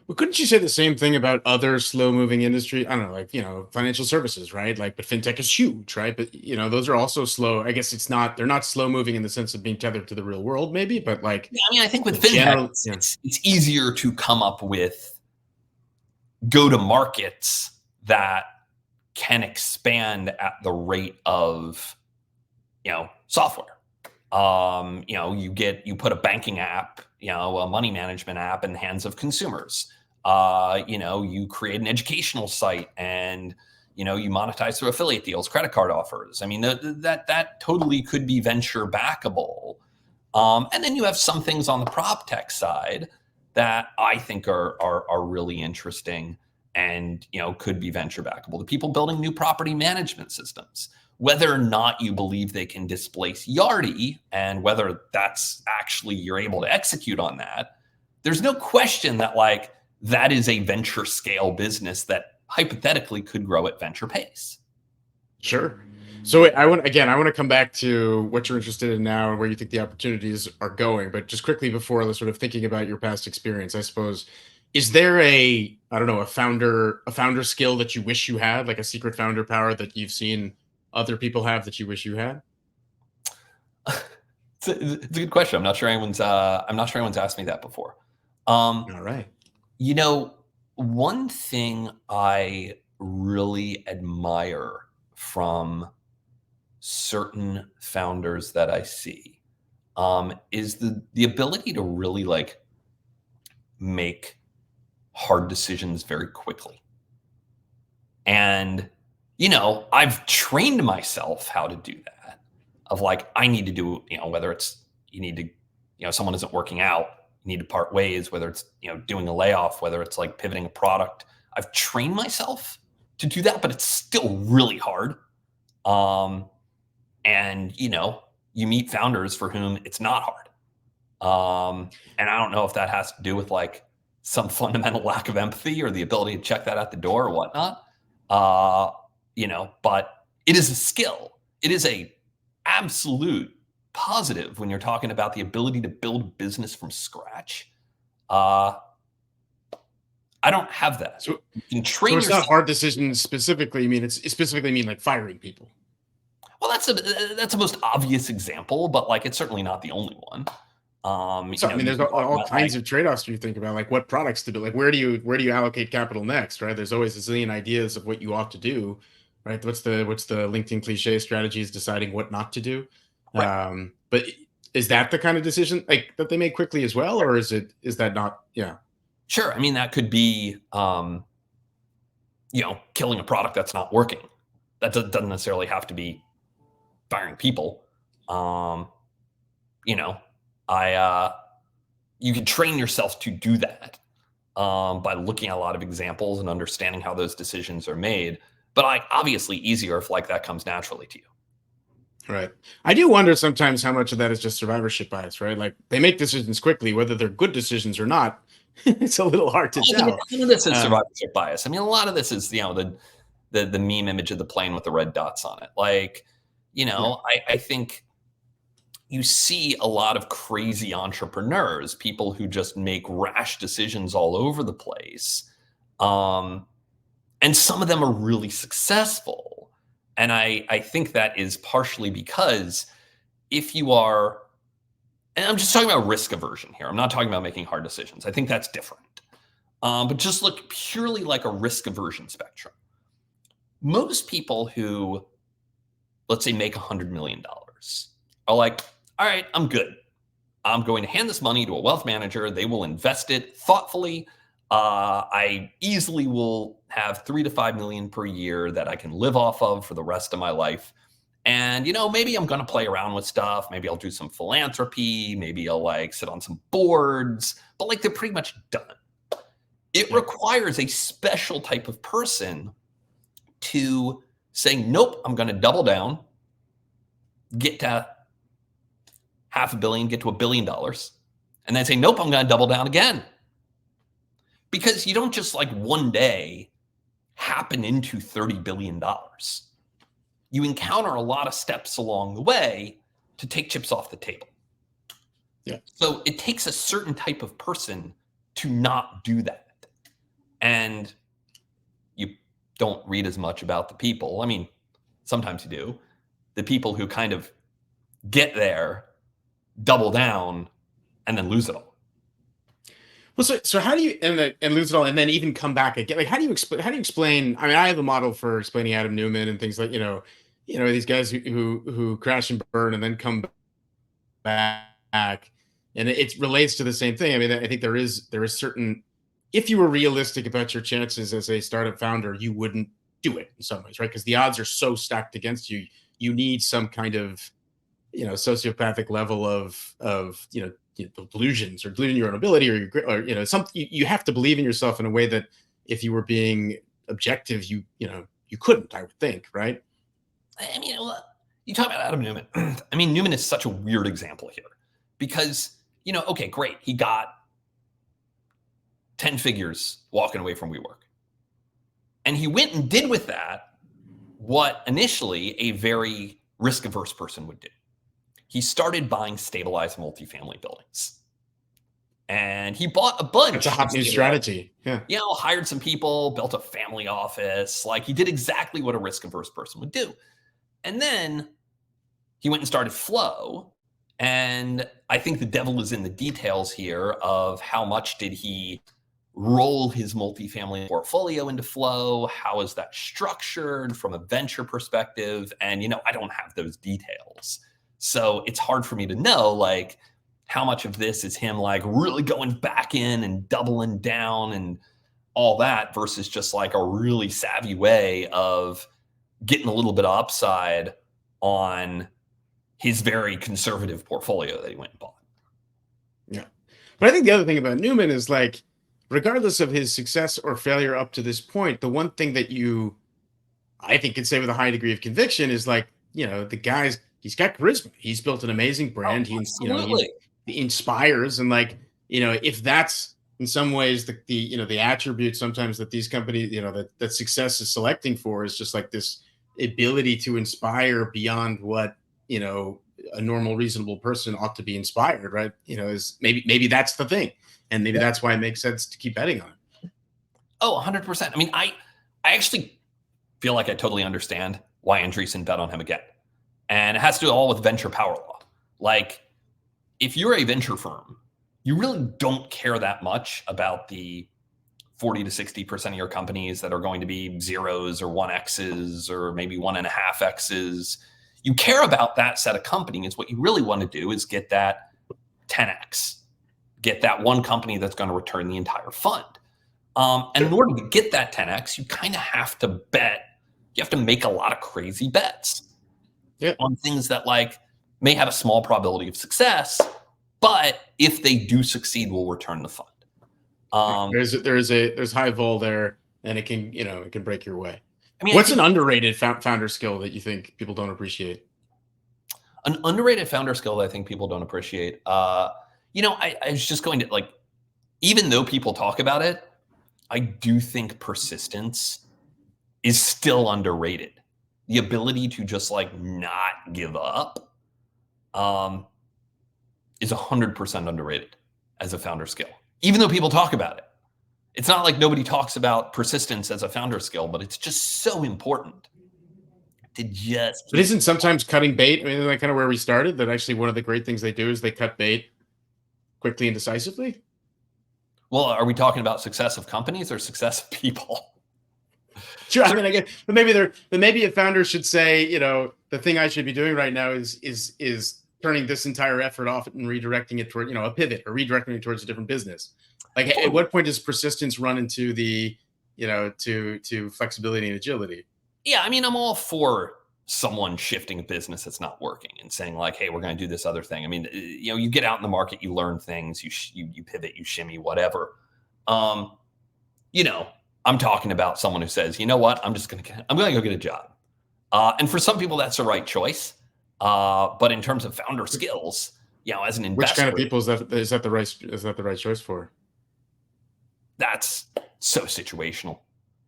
[SPEAKER 1] Well, couldn't you say the same thing about other slow-moving industry? I don't know, like, financial services, right? Like, but fintech is huge, right? But, those are also slow. I guess they're not slow-moving in the sense of being tethered to the real world, maybe, but like,
[SPEAKER 2] Yeah, I mean, I think with
[SPEAKER 1] in
[SPEAKER 2] fintech,
[SPEAKER 1] general, yeah,
[SPEAKER 2] it's easier to come up with go-to-markets that can expand at the rate of, software. You put a banking app, a money management app in the hands of consumers. You create an educational site and, you monetize through affiliate deals, credit card offers. I mean, that totally could be venture backable. And then you have some things on the Proptech side that I think are really interesting and, could be venture backable. The people building new property management systems, whether or not you believe they can displace Yardi and whether that's actually you're able to execute on that, there's no question that that is a venture scale business that hypothetically could grow at venture pace.
[SPEAKER 1] sure. So I want to come back to what you're interested in now and where you think the opportunities are going. But just quickly before, sort of thinking about your past experience, I suppose, is there I don't know, a founder skill that you wish you had, like a secret founder power that you've seen other people have that you wish you had?
[SPEAKER 2] It's a good question. I'm not sure anyone's asked me that before. Um,
[SPEAKER 1] All right.
[SPEAKER 2] One thing I really admire from certain founders that I see, is the ability to really make hard decisions very quickly. And I've trained myself how to do that. Of I need to do, whether it's you need to, someone isn't working out, you need to part ways, whether it's doing a layoff, whether it's pivoting a product. I've trained myself to do that, but it's still really hard. And you meet founders for whom it's not hard. And I don't know if that has to do with some fundamental lack of empathy or the ability to check that at the door or whatnot. But it is a skill. It is a absolute positive when you're talking about the ability to build a business from scratch. I don't have that.
[SPEAKER 1] So,
[SPEAKER 2] You can
[SPEAKER 1] so
[SPEAKER 2] train
[SPEAKER 1] it's not
[SPEAKER 2] yourself.
[SPEAKER 1] hard decisions specifically. I mean, it specifically mean like firing people.
[SPEAKER 2] Well, that's the most obvious example, but it's certainly not the only one.
[SPEAKER 1] So I mean,
[SPEAKER 2] You
[SPEAKER 1] there's
[SPEAKER 2] can talk
[SPEAKER 1] all
[SPEAKER 2] about
[SPEAKER 1] kinds of trade-offs you think about, like what products to build, like where do you allocate capital next, right? There's always a zillion ideas of what you ought to do, right? What's the LinkedIn cliche strategy is deciding what not to do.
[SPEAKER 2] right.
[SPEAKER 1] But is that the kind of decision like that they make quickly as well, or is that not? Yeah,
[SPEAKER 2] Sure. I mean, that could be, killing a product that's not working. That doesn't necessarily have to be firing people. Um, you know, you can train yourself to do that, by looking at a lot of examples and understanding how those decisions are made. But obviously easier if that comes naturally to you.
[SPEAKER 1] right. I do wonder sometimes how much of that is just survivorship bias, right? Like they make decisions quickly, whether they're good decisions or not. It's a little hard to
[SPEAKER 2] I mean,
[SPEAKER 1] tell.
[SPEAKER 2] some of this is
[SPEAKER 1] Um,
[SPEAKER 2] survivorship bias. I mean, a lot of this is the meme image of the plane with the red dots on it.
[SPEAKER 1] yeah,
[SPEAKER 2] I think you see a lot of crazy entrepreneurs, people who just make rash decisions all over the place. Um, and some of them are really successful. And I think that is partially because if you are, and I'm just talking about risk aversion here. I'm not talking about making hard decisions. I think that's different. But just look purely like a risk aversion spectrum. Most people who, let's say, make $100 million are like, all right, I'm good. I'm going to hand this money to a wealth manager. They will invest it thoughtfully. I easily will have 3 to 5 million per year that I can live off of for the rest of my life. And, maybe I'm going to play around with stuff. Maybe I'll do some philanthropy. Maybe I'll sit on some boards, but they're pretty much done. It
[SPEAKER 1] yeah,
[SPEAKER 2] requires a special type of person to say, nope, I'm going to double down, get to $500 million, get to $1 billion, and then say, nope, I'm going to double down again. Because you don't just like one day happen into $30 billion. You encounter a lot of steps along the way to take chips off the table.
[SPEAKER 1] Yeah.
[SPEAKER 2] So it takes a certain type of person to not do that. And you don't read as much about the people. I mean, sometimes you do. The people who kind of get there, double down, and then lose it all.
[SPEAKER 1] Well, so how do you and lose it all, and then even come back again? Like, how do you explain? I mean, I have a model for explaining Adam Newman and things like these guys who crash and burn and then come back, and it relates to the same thing. I mean, I think there is certain. If you were realistic about your chances as a startup founder, you wouldn't do it in some ways, right? Because the odds are so stacked against you. You need some kind of sociopathic level of delusions, or delusion in your own ability, or something. You have to believe in yourself in a way that if you were being objective, you couldn't, I would think, right?
[SPEAKER 2] I mean, you talk about Adam Newman. I mean, Newman is such a weird example here because, okay, great. He got 10 figures walking away from WeWork. And he went and did with that what initially a very risk-averse person would do. He started buying stabilized multifamily buildings. And he bought a bunch.
[SPEAKER 1] It's a hot new strategy. Yeah.
[SPEAKER 2] Hired some people, built a family office. Like, he did exactly what a risk-averse person would do. And then he went and started Flow. And I think the devil is in the details here of how much did he roll his multifamily portfolio into Flow? How is that structured from a venture perspective? And, I don't have those details. So it's hard for me to know, like, how much of this is him, like, really going back in and doubling down and all that versus just like a really savvy way of getting a little bit of upside on his very conservative portfolio that he went and bought.
[SPEAKER 1] Yeah. But I think the other thing about Newman is, like, regardless of his success or failure up to this point, the one thing that I think, can say with a high degree of conviction is, like, the guy's, he's got charisma. He's built an amazing brand. He inspires. And, like, if that's in some ways the attribute sometimes that these companies, that success is selecting for, is just like this ability to inspire beyond what, a normal, reasonable person ought to be inspired, right? Is maybe that's the thing. And maybe that's why it makes sense to keep betting on it.
[SPEAKER 2] Oh, 100%. I mean, I actually feel like I totally understand why Andreessen bet on him again. And it has to do all with venture power law. Like, if you're a venture firm, you really don't care that much about the 40 to 60% of your companies that are going to be zeros or 1Xs or maybe 1.5Xs. You care about that set of companies. What you really want to do is get that 10X, get that one company that's going to return the entire fund. And in order to get that 10X, you kind of have to bet. You have to make a lot of crazy bets on things that, like, may have a small probability of success, but if they do succeed, will return the fund.
[SPEAKER 1] There's high vol there, and it can break your way. I mean, what's an underrated founder skill that you think people don't appreciate?
[SPEAKER 2] An underrated founder skill that I think people don't appreciate. I was just going to, like, even though people talk about it, I do think persistence is still underrated. The ability to just, like, not give up is 100% underrated as a founder skill, even though people talk about it. It's not like nobody talks about persistence as a founder skill, but it's just so important to just.
[SPEAKER 1] But isn't sometimes cutting bait? I mean, like, kind of where we started. That actually one of the great things they do is they cut bait quickly and decisively.
[SPEAKER 2] Well, are we talking about success of companies or success of people?
[SPEAKER 1] Sure. I mean, I guess, but maybe a founder should say, the thing I should be doing right now is turning this entire effort off and redirecting it toward, a pivot, or redirecting it towards a different business. Like, at what point does persistence run into the, to flexibility and agility?
[SPEAKER 2] Yeah, I mean, I'm all for someone shifting a business that's not working and saying, like, hey, we're going to do this other thing. I mean, you get out in the market, you learn things, you pivot, you shimmy, whatever. I'm talking about someone who says, you know what, I'm going to go get a job. And for some people, that's the right choice. But in terms of founder skills, as an
[SPEAKER 1] Which kind
[SPEAKER 2] investor,
[SPEAKER 1] of people is that the right choice for?
[SPEAKER 2] that's so situational.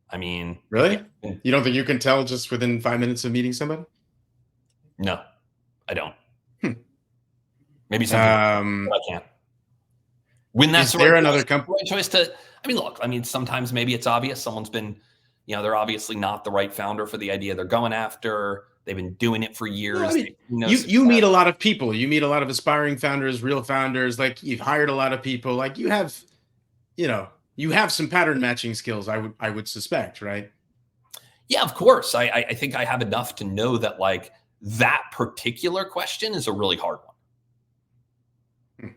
[SPEAKER 2] I mean,
[SPEAKER 1] Really? You don't think you can tell just within 5 minutes of meeting somebody?
[SPEAKER 2] no, I don't.
[SPEAKER 1] Hmm.
[SPEAKER 2] Maybe some people, but I can't. When that's
[SPEAKER 1] Is
[SPEAKER 2] the right
[SPEAKER 1] there
[SPEAKER 2] choice,
[SPEAKER 1] another company?
[SPEAKER 2] I mean, look, I mean, sometimes maybe it's obvious someone's been, they're obviously not the right founder for the idea they're going after. They've been doing it for
[SPEAKER 1] No, I
[SPEAKER 2] years.
[SPEAKER 1] mean,
[SPEAKER 2] They've seen no
[SPEAKER 1] you
[SPEAKER 2] success.
[SPEAKER 1] meet a lot of people. You meet a lot of aspiring founders, real founders. Like you've hired a lot of people. Like you know, you have some pattern matching skills. I would suspect, right?
[SPEAKER 2] Yeah, of course. I think I have enough to know that like that particular question is a really hard one.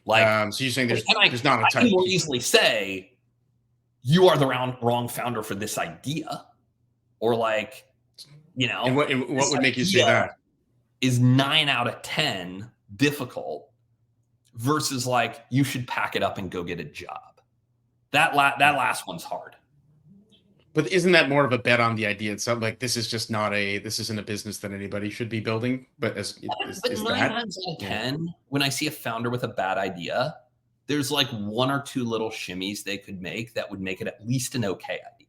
[SPEAKER 2] Like,
[SPEAKER 1] So you're saying
[SPEAKER 2] and I
[SPEAKER 1] there's not a
[SPEAKER 2] can
[SPEAKER 1] type.
[SPEAKER 2] more easily say you are the wrong founder for this idea, or like,
[SPEAKER 1] And what
[SPEAKER 2] this
[SPEAKER 1] would make you say
[SPEAKER 2] idea
[SPEAKER 1] that?
[SPEAKER 2] is 9 out of 10 difficult versus like you should pack it up and go get a job. That last one's hard.
[SPEAKER 1] But isn't that more of a bet on the idea itself? Like this isn't a business that anybody should be building. But
[SPEAKER 2] But
[SPEAKER 1] is
[SPEAKER 2] nine
[SPEAKER 1] that?
[SPEAKER 2] times out of
[SPEAKER 1] Yeah.
[SPEAKER 2] 10, when I see a founder with a bad idea, there's like one or two little shimmies they could make that would make it at least an okay idea.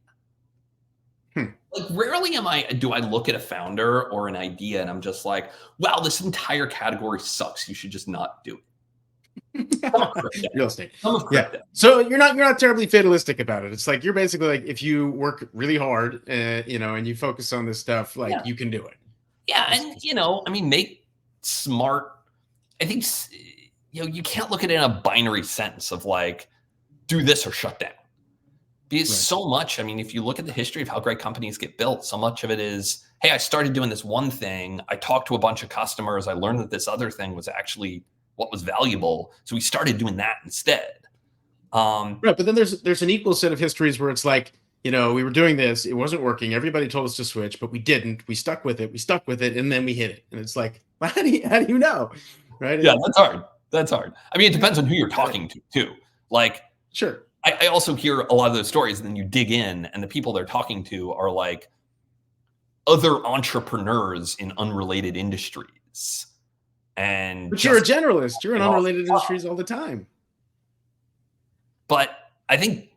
[SPEAKER 1] Hmm.
[SPEAKER 2] Like rarely do I look at a founder or an idea and I'm just like, wow, this entire category sucks. You should just not do it. Some of crypto.
[SPEAKER 1] Real estate.
[SPEAKER 2] Some of
[SPEAKER 1] Yeah.
[SPEAKER 2] crypto.
[SPEAKER 1] So you're not terribly fatalistic about it. It's like you're basically like if you work really hard, and you focus on this stuff, like
[SPEAKER 2] Yeah.
[SPEAKER 1] you can do it.
[SPEAKER 2] Yeah. And, I mean, make smart. I think, you can't look at it in a binary sense of like, do this or shut down. Because
[SPEAKER 1] Right.
[SPEAKER 2] so much, I mean, if you look at the history of how great companies get built, so much of it is, hey, I started doing this one thing. I talked to a bunch of customers. I learned that this other thing was actually what was valuable. So we started doing that instead.
[SPEAKER 1] Right, but then there's an equal set of histories where it's like, we were doing this, it wasn't working. Everybody told us to switch, but we didn't. We stuck with it, and then we hit it. And it's like, well, how do you know? Right?
[SPEAKER 2] Yeah, that's hard. That's hard. I mean, it depends on who you're
[SPEAKER 1] Right.
[SPEAKER 2] talking to, too. Like,
[SPEAKER 1] Sure.
[SPEAKER 2] I also hear a lot of those stories, and then you dig in, and the people they're talking to are like other entrepreneurs in unrelated industries.
[SPEAKER 1] But you're a generalist. You're in unrelated
[SPEAKER 2] off.
[SPEAKER 1] industries all the time.
[SPEAKER 2] But I think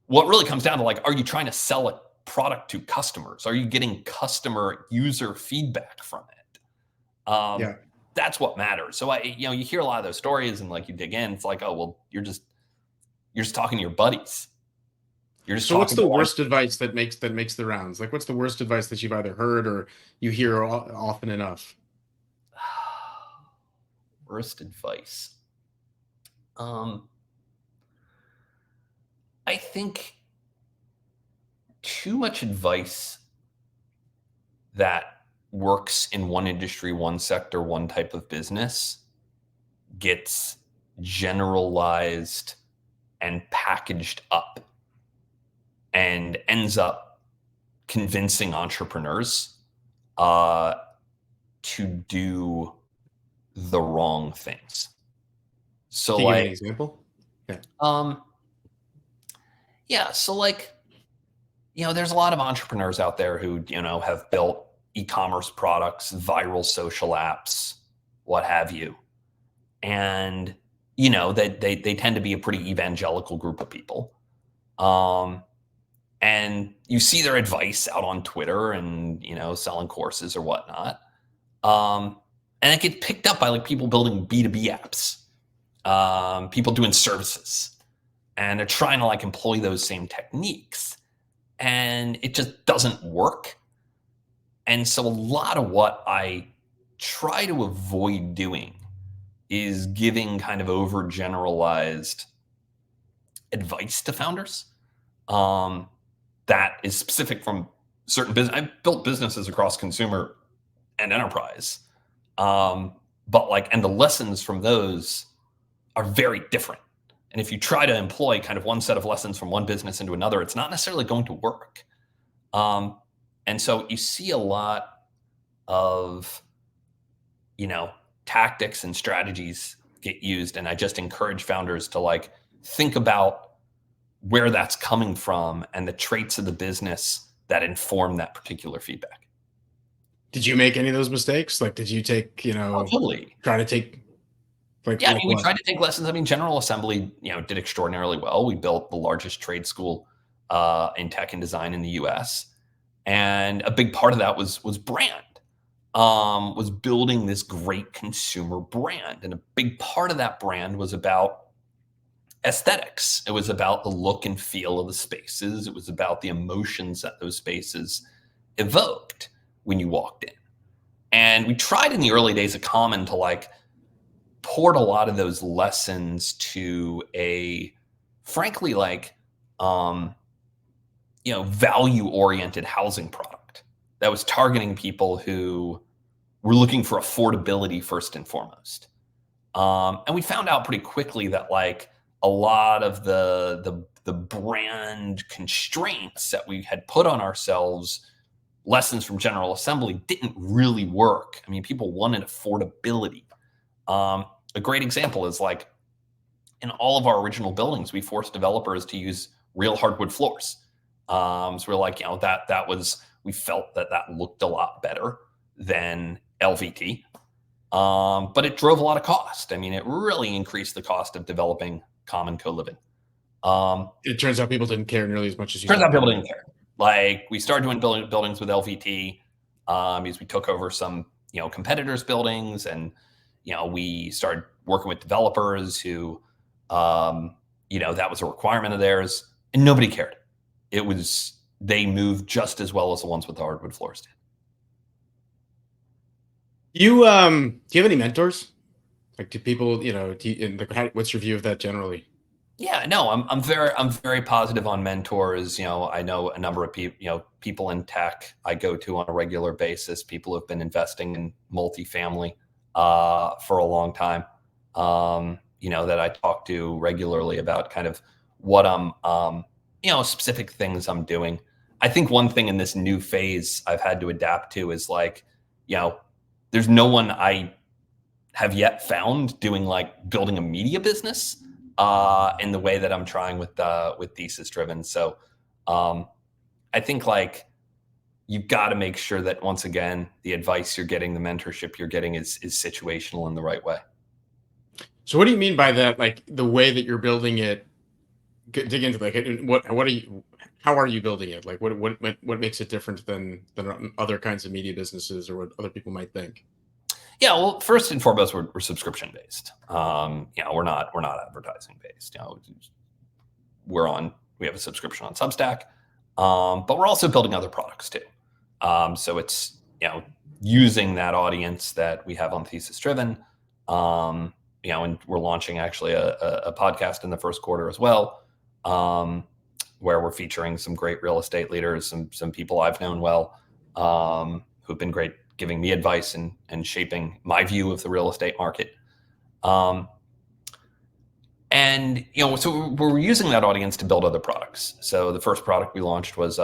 [SPEAKER 2] what really comes down to like, are you trying to sell a product to customers? Are you getting customer user feedback from it?
[SPEAKER 1] Yeah.
[SPEAKER 2] That's what matters. So you hear a lot of those stories and like you dig in, it's like, oh, well, you're just talking to your buddies. You're just
[SPEAKER 1] So what's
[SPEAKER 2] talking
[SPEAKER 1] the
[SPEAKER 2] to
[SPEAKER 1] worst advice that makes the rounds? Like what's the worst advice that you've either heard or you hear often enough?
[SPEAKER 2] worst advice. I think too much advice that works in one industry, one sector, one type of business gets generalized and packaged up and ends up convincing entrepreneurs to do the wrong things. So
[SPEAKER 1] Can you give me
[SPEAKER 2] like,
[SPEAKER 1] an example? Yeah.
[SPEAKER 2] yeah, so like, there's a lot of entrepreneurs out there who, have built e-commerce products, viral social apps, what have you. And, they tend to be a pretty evangelical group of people. And you see their advice out on Twitter and, selling courses or whatnot. And it gets picked up by like people building B2B apps, people doing services. And they're trying to like employ those same techniques. And it just doesn't work. And so a lot of what I try to avoid doing is giving kind of overgeneralized advice to founders that is specific from certain business. I've built businesses across consumer and enterprise, but like, and the lessons from those are very different. And if you try to employ kind of one set of lessons from one business into another, it's not necessarily going to work. And so you see a lot of, tactics and strategies get used. And I just encourage founders to like think about where that's coming from and the traits of the business that inform that particular feedback.
[SPEAKER 1] Did you make any of those mistakes? Like, did you take,
[SPEAKER 2] Totally.
[SPEAKER 1] try to take? Like
[SPEAKER 2] Yeah, I
[SPEAKER 1] like
[SPEAKER 2] mean, we
[SPEAKER 1] what?
[SPEAKER 2] tried to take lessons. I mean, General Assembly, did extraordinarily well. We built the largest trade school in tech and design in the U.S., and a big part of that was brand, was building this great consumer brand, and a big part of that brand was about aesthetics. It was about the look and feel of the spaces. It was about the emotions that those spaces evoked when you walked in. And we tried in the early days of Common to like poured a lot of those lessons to a frankly like value oriented housing product that was targeting people who were looking for affordability first and foremost. And we found out pretty quickly that like a lot of the brand constraints that we had put on ourselves, lessons from General Assembly, didn't really work. I mean, people wanted affordability. A great example is like in all of our original buildings, we forced developers to use real hardwood floors. So we're like, we felt that looked a lot better than LVT. But it drove a lot of cost. I mean, it really increased the cost of developing common co-living.
[SPEAKER 1] It turns out people didn't care nearly as much as you
[SPEAKER 2] Turns
[SPEAKER 1] thought
[SPEAKER 2] out
[SPEAKER 1] they
[SPEAKER 2] people
[SPEAKER 1] would.
[SPEAKER 2] didn't care. Like we started doing buildings with LVT because we took over some competitors' buildings, and we started working with developers who that was a requirement of theirs, and nobody cared. They moved just as well as the ones with the hardwood floors did.
[SPEAKER 1] Do you have any mentors? Like, do people, what's your view of that generally?
[SPEAKER 2] Yeah, no, I'm very positive on mentors. I know a number of people in tech I go to on a regular basis. People who have been investing in multifamily for a long time. That I talk to regularly about kind of what specific things I'm doing. I think one thing in this new phase I've had to adapt to is like, there's no one I have yet found doing like building a media business in the way that I'm trying with thesis driven. So I think like you've got to make sure that once again the advice you're getting, the mentorship you're getting is situational in the right way.
[SPEAKER 1] So what do you mean by that? Like the way that you're building it, dig into like what are you, how are you building it? Like what makes it different than other kinds of media businesses or what other people might think?
[SPEAKER 2] Yeah, well, first and foremost, we're subscription based. We're not advertising based. We have a subscription on Substack, but we're also building other products too. So it's using that audience that we have on Thesis Driven, and we're launching actually a podcast in the first quarter as well, where we're featuring some great real estate leaders, some people I've known well, who've been great giving me advice and shaping my view of the real estate market. So we're using that audience to build other products. So the first product we launched was,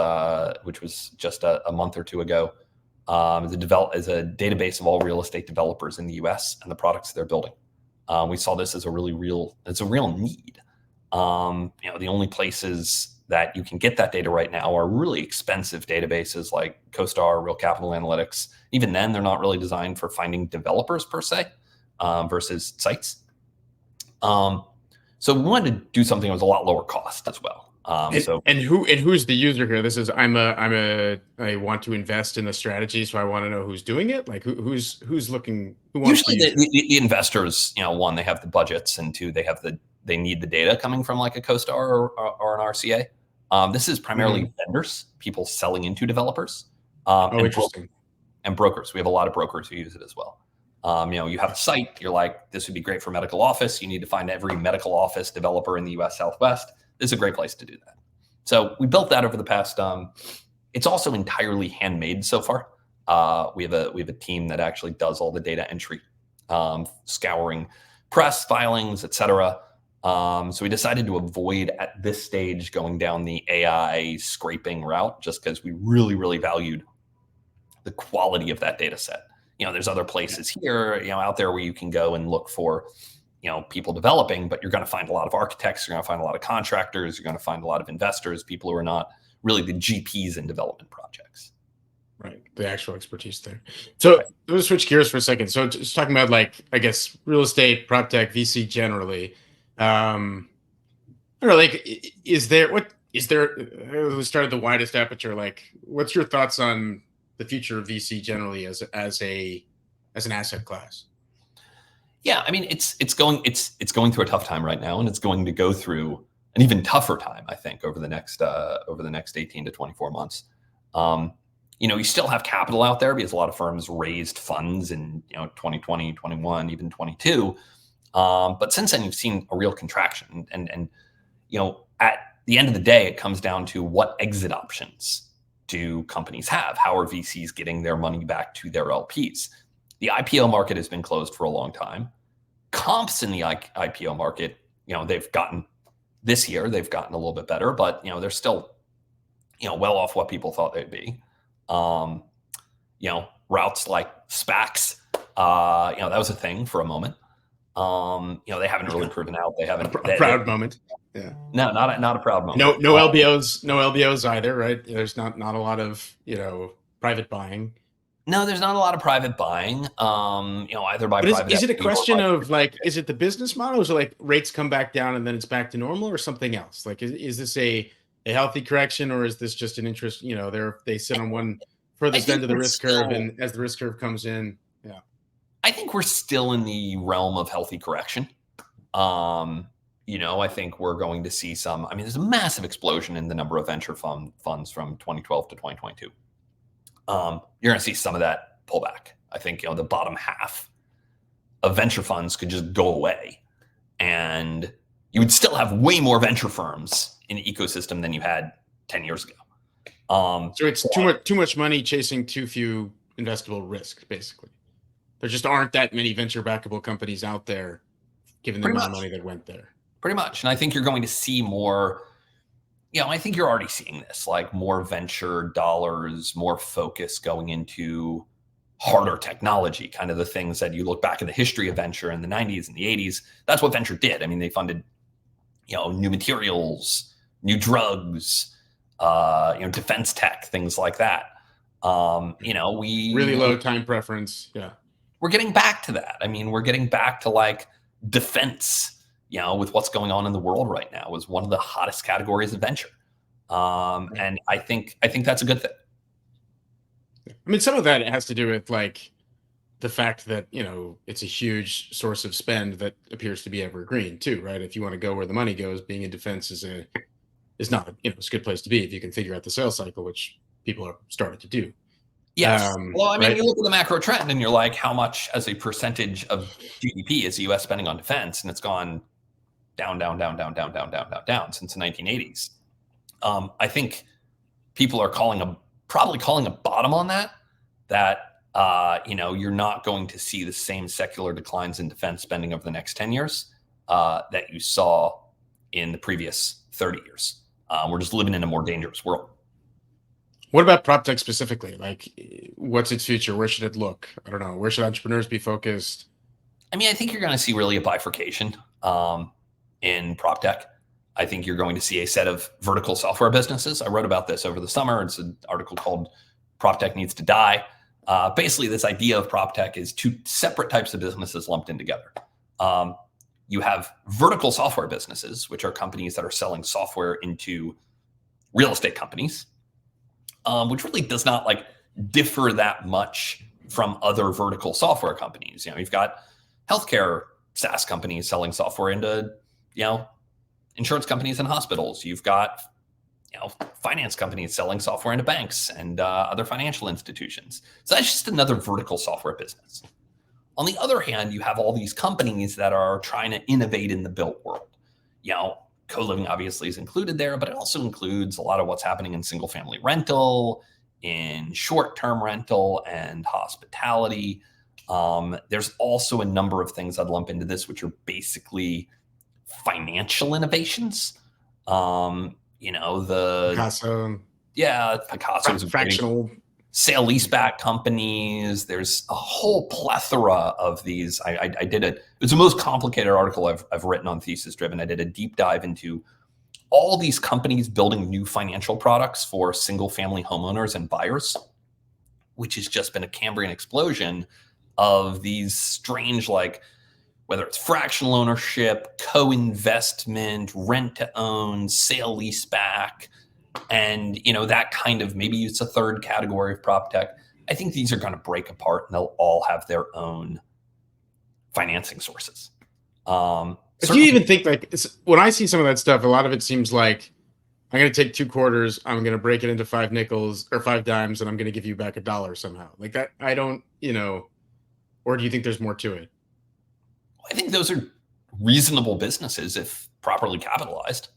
[SPEAKER 2] which was just a month or two ago, is a database of all real estate developers in the U.S. and the products they're building. We saw this as a real need. The only places that you can get that data right now are really expensive databases like CoStar, Real Capital Analytics. Even then, they're not really designed for finding developers per se, versus sites. So we wanted to do something that was a lot lower cost as well.
[SPEAKER 1] Who's the user here? This is I want to invest in the strategy, so I want to know who's doing it. Like who's looking, who wants
[SPEAKER 2] Usually
[SPEAKER 1] to use it?
[SPEAKER 2] the investors, one, they have the budgets, and two, they need the data coming from like a CoStar or an RCA. This is primarily vendors, people selling into developers,
[SPEAKER 1] Interesting.
[SPEAKER 2] and brokers. We have a lot of brokers who use it as well. You have a site, you're like, this would be great for medical office. You need to find every medical office developer in the US Southwest. This is a great place to do that. So we built that over the past, it's also entirely handmade so far. We have a team that actually does all the data entry, scouring press filings, et cetera. So we decided to avoid at this stage going down the AI scraping route, just because we really, really valued the quality of that data set. There's other places here, out there where you can go and look for, people developing, but you're going to find a lot of architects, you're going to find a lot of contractors, you're going to find a lot of investors, people who are not really the GPs in development projects.
[SPEAKER 1] Right. the actual expertise there. So
[SPEAKER 2] Right.
[SPEAKER 1] I'm gonna switch gears for a second. So just talking about like I guess real estate, prop tech, VC generally. Um, I don't know, like is there what is there? We started the widest aperture. Like, what's your thoughts on the future of VC generally as an asset class?
[SPEAKER 2] Yeah, I mean, it's going through a tough time right now, and it's going to go through an even tougher time, I think, over the next 18 to 24 months. Um, you still have capital out there because a lot of firms raised funds in 2020, 21, even 22. But since then, you've seen a real contraction, and at the end of the day, it comes down to what exit options do companies have? How are VCs getting their money back to their LPs? The IPO market has been closed for a long time. Comps in the IPO market, they've gotten this year, they've gotten a little bit better, but they're still, well off what people thought they'd be. Um, Routes like SPACs, that was a thing for a moment. They haven't really proven out. They haven't.
[SPEAKER 1] A proud moment. Yeah.
[SPEAKER 2] No, not a proud moment.
[SPEAKER 1] No LBOs, no LBOs either, right? There's not a lot of private buying.
[SPEAKER 2] No, there's not a lot of private buying. Either by
[SPEAKER 1] But
[SPEAKER 2] private
[SPEAKER 1] is it a
[SPEAKER 2] equity or
[SPEAKER 1] question
[SPEAKER 2] by.
[SPEAKER 1] of like, is it the business model? Or is it like rates come back down and then it's back to normal, or something else? Like, is this a healthy correction, or is this just an interest? They sit on one
[SPEAKER 2] I
[SPEAKER 1] furthest end
[SPEAKER 2] think
[SPEAKER 1] of the
[SPEAKER 2] we're
[SPEAKER 1] risk curve,
[SPEAKER 2] still.
[SPEAKER 1] and as the risk curve comes in, yeah.
[SPEAKER 2] I think we're still in the realm of healthy correction. Um, I think we're going to see some. I mean, there's a massive explosion in the number of venture funds from 2012 to 2022. You're going to see some of that pullback. I think the bottom half of venture funds could just go away, and you would still have way more venture firms in the ecosystem than you had 10 years ago.
[SPEAKER 1] So it's too much money chasing too few investable risk, basically. There just aren't that many venture backable companies out there, given the
[SPEAKER 2] Pretty
[SPEAKER 1] amount of
[SPEAKER 2] much.
[SPEAKER 1] money that went there.
[SPEAKER 2] Pretty much. And I think you're going to see more. I think you're already seeing this, like more venture dollars, more focus going into harder technology, kind of the things that you look back at the history of venture in the 90s and the 80s. That's what venture did. I mean, they funded, new materials, new drugs, defense tech, things like that.
[SPEAKER 1] Really low time preference. Yeah.
[SPEAKER 2] We're getting back to that. I mean, we're getting back to like defense, with what's going on in the world right now is one of the hottest categories of venture. And I think that's a good thing.
[SPEAKER 1] I mean, some of that has to do with like the fact that it's a huge source of spend that appears to be evergreen too, right? If you want to go where the money goes, being in defense is not it's a good place to be if you can figure out the sales cycle, which people are starting to do.
[SPEAKER 2] Yes. Well, I mean,
[SPEAKER 1] Right.
[SPEAKER 2] you look at the macro trend and you're like, how much as a percentage of GDP is the US spending on defense? And it's gone down, down, down, down, down, down, down, down, down since the 1980s. I think people are probably calling a bottom on that, you're not going to see the same secular declines in defense spending over the next 10 years that you saw in the previous 30 years. We're just living in a more dangerous world.
[SPEAKER 1] What about PropTech specifically? Like, what's its future? Where should it look? I don't know. Where should entrepreneurs be focused?
[SPEAKER 2] I mean, I think you're going to see really a bifurcation in Proptech. I think you're going to see a set of vertical software businesses. I wrote about this over the summer. It's an article called Proptech Needs to Die. Basically, this idea of Proptech is two separate types of businesses lumped in together. You have vertical software businesses, which are companies that are selling software into real estate companies, which really does not like differ that much from other vertical software companies. You've got healthcare SaaS companies selling software into, insurance companies and hospitals. You've got, finance companies selling software into banks and other financial institutions. So that's just another vertical software business. On the other hand, you have all these companies that are trying to innovate in the built world. Co-living obviously is included there, but it also includes a lot of what's happening in single family rental, in short-term rental and hospitality. There's also a number of things I'd lump into this, which are basically financial innovations. The
[SPEAKER 1] Picasso,
[SPEAKER 2] Picasso is a great
[SPEAKER 1] fractional.
[SPEAKER 2] sale leaseback companies. There's a whole plethora of these. I did it. It's the most complicated article I've written on Thesis Driven. I did a deep dive into all these companies building new financial products for single family homeowners and buyers. which has just been a Cambrian explosion of these strange, like, whether it's fractional ownership, co-investment, rent to own, sale leaseback, and that kind of, maybe it's a third category of prop tech. I think these are going to break apart and they'll all have their own financing sources.
[SPEAKER 1] Do you even think, like, when I see some of that stuff, a lot of it seems like I'm going to take 2 quarters, I'm going to break it into 5 nickels or 5 dimes, and I'm going to give you back $1 somehow. Like that, I don't, or do you think there's more to it?
[SPEAKER 2] I think those are reasonable businesses if properly capitalized.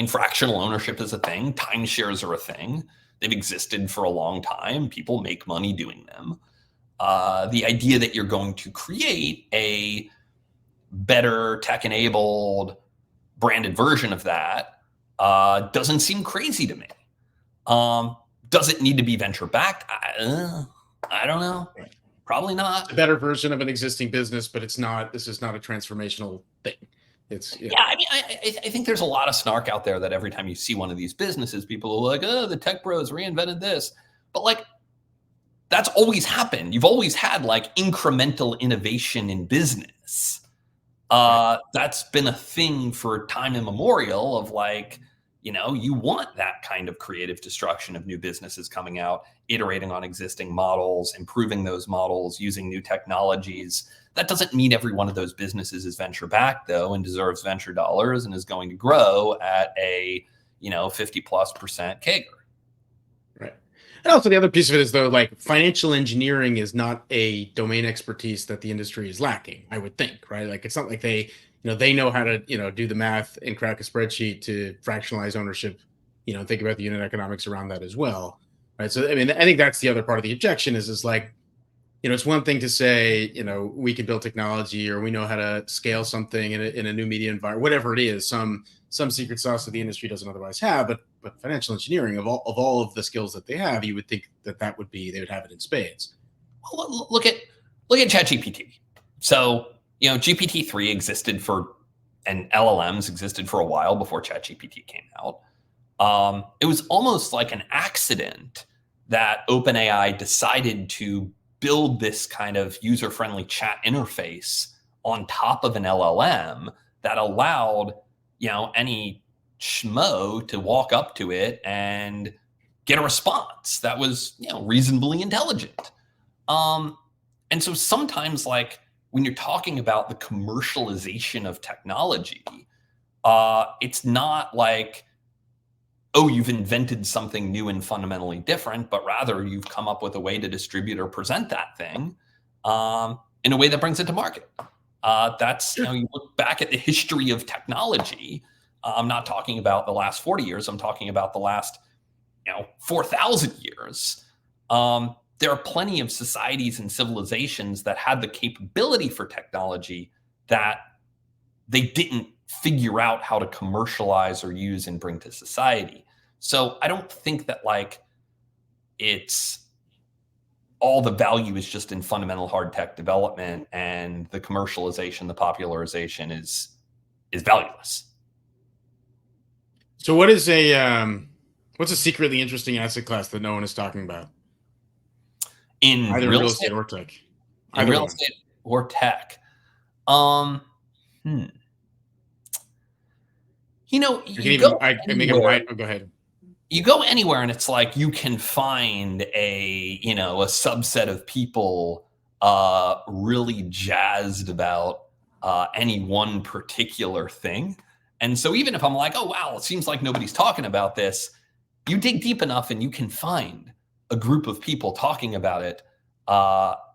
[SPEAKER 2] Fractional ownership is a thing. Timeshares are a thing. They've existed for a long time. People make money doing them. The idea that you're going to create a better tech-enabled branded version of that doesn't seem crazy to me. Does it need to be venture-backed? I don't know. Probably not.
[SPEAKER 1] It's a better version of an existing business, but this is not a transformational thing.
[SPEAKER 2] I think there's a lot of snark out there that every time you see one of these businesses, people are like, oh, the tech bros reinvented this. But like, that's always happened. You've always had like incremental innovation in business. That's been a thing for time immemorial of like, you want that kind of creative destruction of new businesses coming out, iterating on existing models, improving those models, using new technologies. That doesn't mean every one of those businesses is venture backed though, and deserves venture dollars and is going to grow at a, 50+% CAGR.
[SPEAKER 1] Right. And also the other piece of it is though, like financial engineering is not a domain expertise that the industry is lacking, I would think, right? Like it's not like they know how to, do the math and crack a spreadsheet to fractionalize ownership, think about the unit economics around that as well. Right. So, I mean, I think that's the other part of the objection is like, it's one thing to say, we can build technology or we know how to scale something in a new media environment, whatever it is, some secret sauce that the industry doesn't otherwise have. But financial engineering of all of the skills that they have, you would think they would have it in spades.
[SPEAKER 2] Well, look at ChatGPT. So, GPT-3 existed and LLMs existed for a while before ChatGPT came out. It was almost like an accident that OpenAI decided to build this kind of user-friendly chat interface on top of an LLM that allowed, any schmo to walk up to it and get a response that was, reasonably intelligent. And so sometimes, like, when you're talking about the commercialization of technology, it's not like, oh, you've invented something new and fundamentally different, but rather you've come up with a way to distribute or present that thing in a way that brings it to market. That's, you look back at the history of technology. I'm not talking about the last 40 years. I'm talking about the last, 4,000 years. There are plenty of societies and civilizations that had the capability for technology that they didn't figure out how to commercialize or use and bring to society. So I don't think that like it's all the value is just in fundamental hard tech development and the commercialization, the popularization is valueless.
[SPEAKER 1] So what's a secretly interesting asset class that no one is talking about?
[SPEAKER 2] In
[SPEAKER 1] either real estate or tech.
[SPEAKER 2] In real estate or tech.
[SPEAKER 1] Go ahead.
[SPEAKER 2] You go anywhere and it's like you can find a subset of people really jazzed about any one particular thing. And so even if I'm like, oh, wow, it seems like nobody's talking about this, you dig deep enough and you can find a group of people talking about it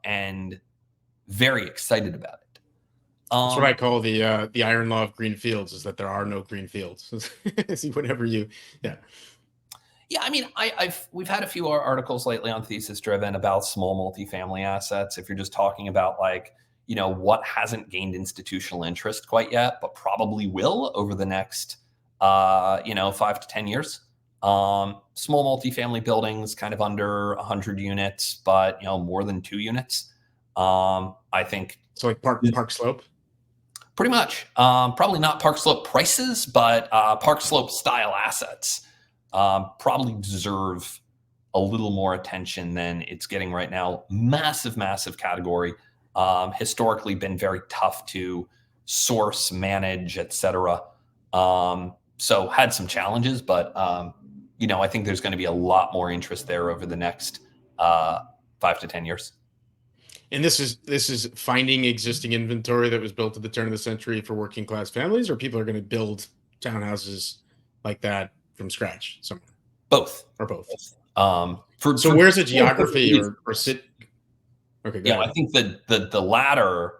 [SPEAKER 2] and very excited about it.
[SPEAKER 1] That's what I call the iron law of green fields, is that there are no green fields. See, whatever yeah.
[SPEAKER 2] I mean, we've had a few articles lately on Thesis Driven about small multifamily assets. If you're just talking about like, what hasn't gained institutional interest quite yet, but probably will over the next, 5 to 10 years. Small multifamily buildings, kind of under 100 units, but more than 2 units. I think
[SPEAKER 1] so. Like Park Slope.
[SPEAKER 2] Pretty much. Probably not Park Slope prices, but Park Slope style assets probably deserve a little more attention than it's getting right now. Massive, massive category. Historically been very tough to source, manage, etc. So had some challenges, but I think there's going to be a lot more interest there over the next 5 to 10 years.
[SPEAKER 1] And this is finding existing inventory that was built at the turn of the century for working class families, or people are going to build townhouses like that from scratch somewhere,
[SPEAKER 2] Both.
[SPEAKER 1] or both.
[SPEAKER 2] So
[SPEAKER 1] where's the geography or sit? Okay, go ahead.
[SPEAKER 2] I think that the latter,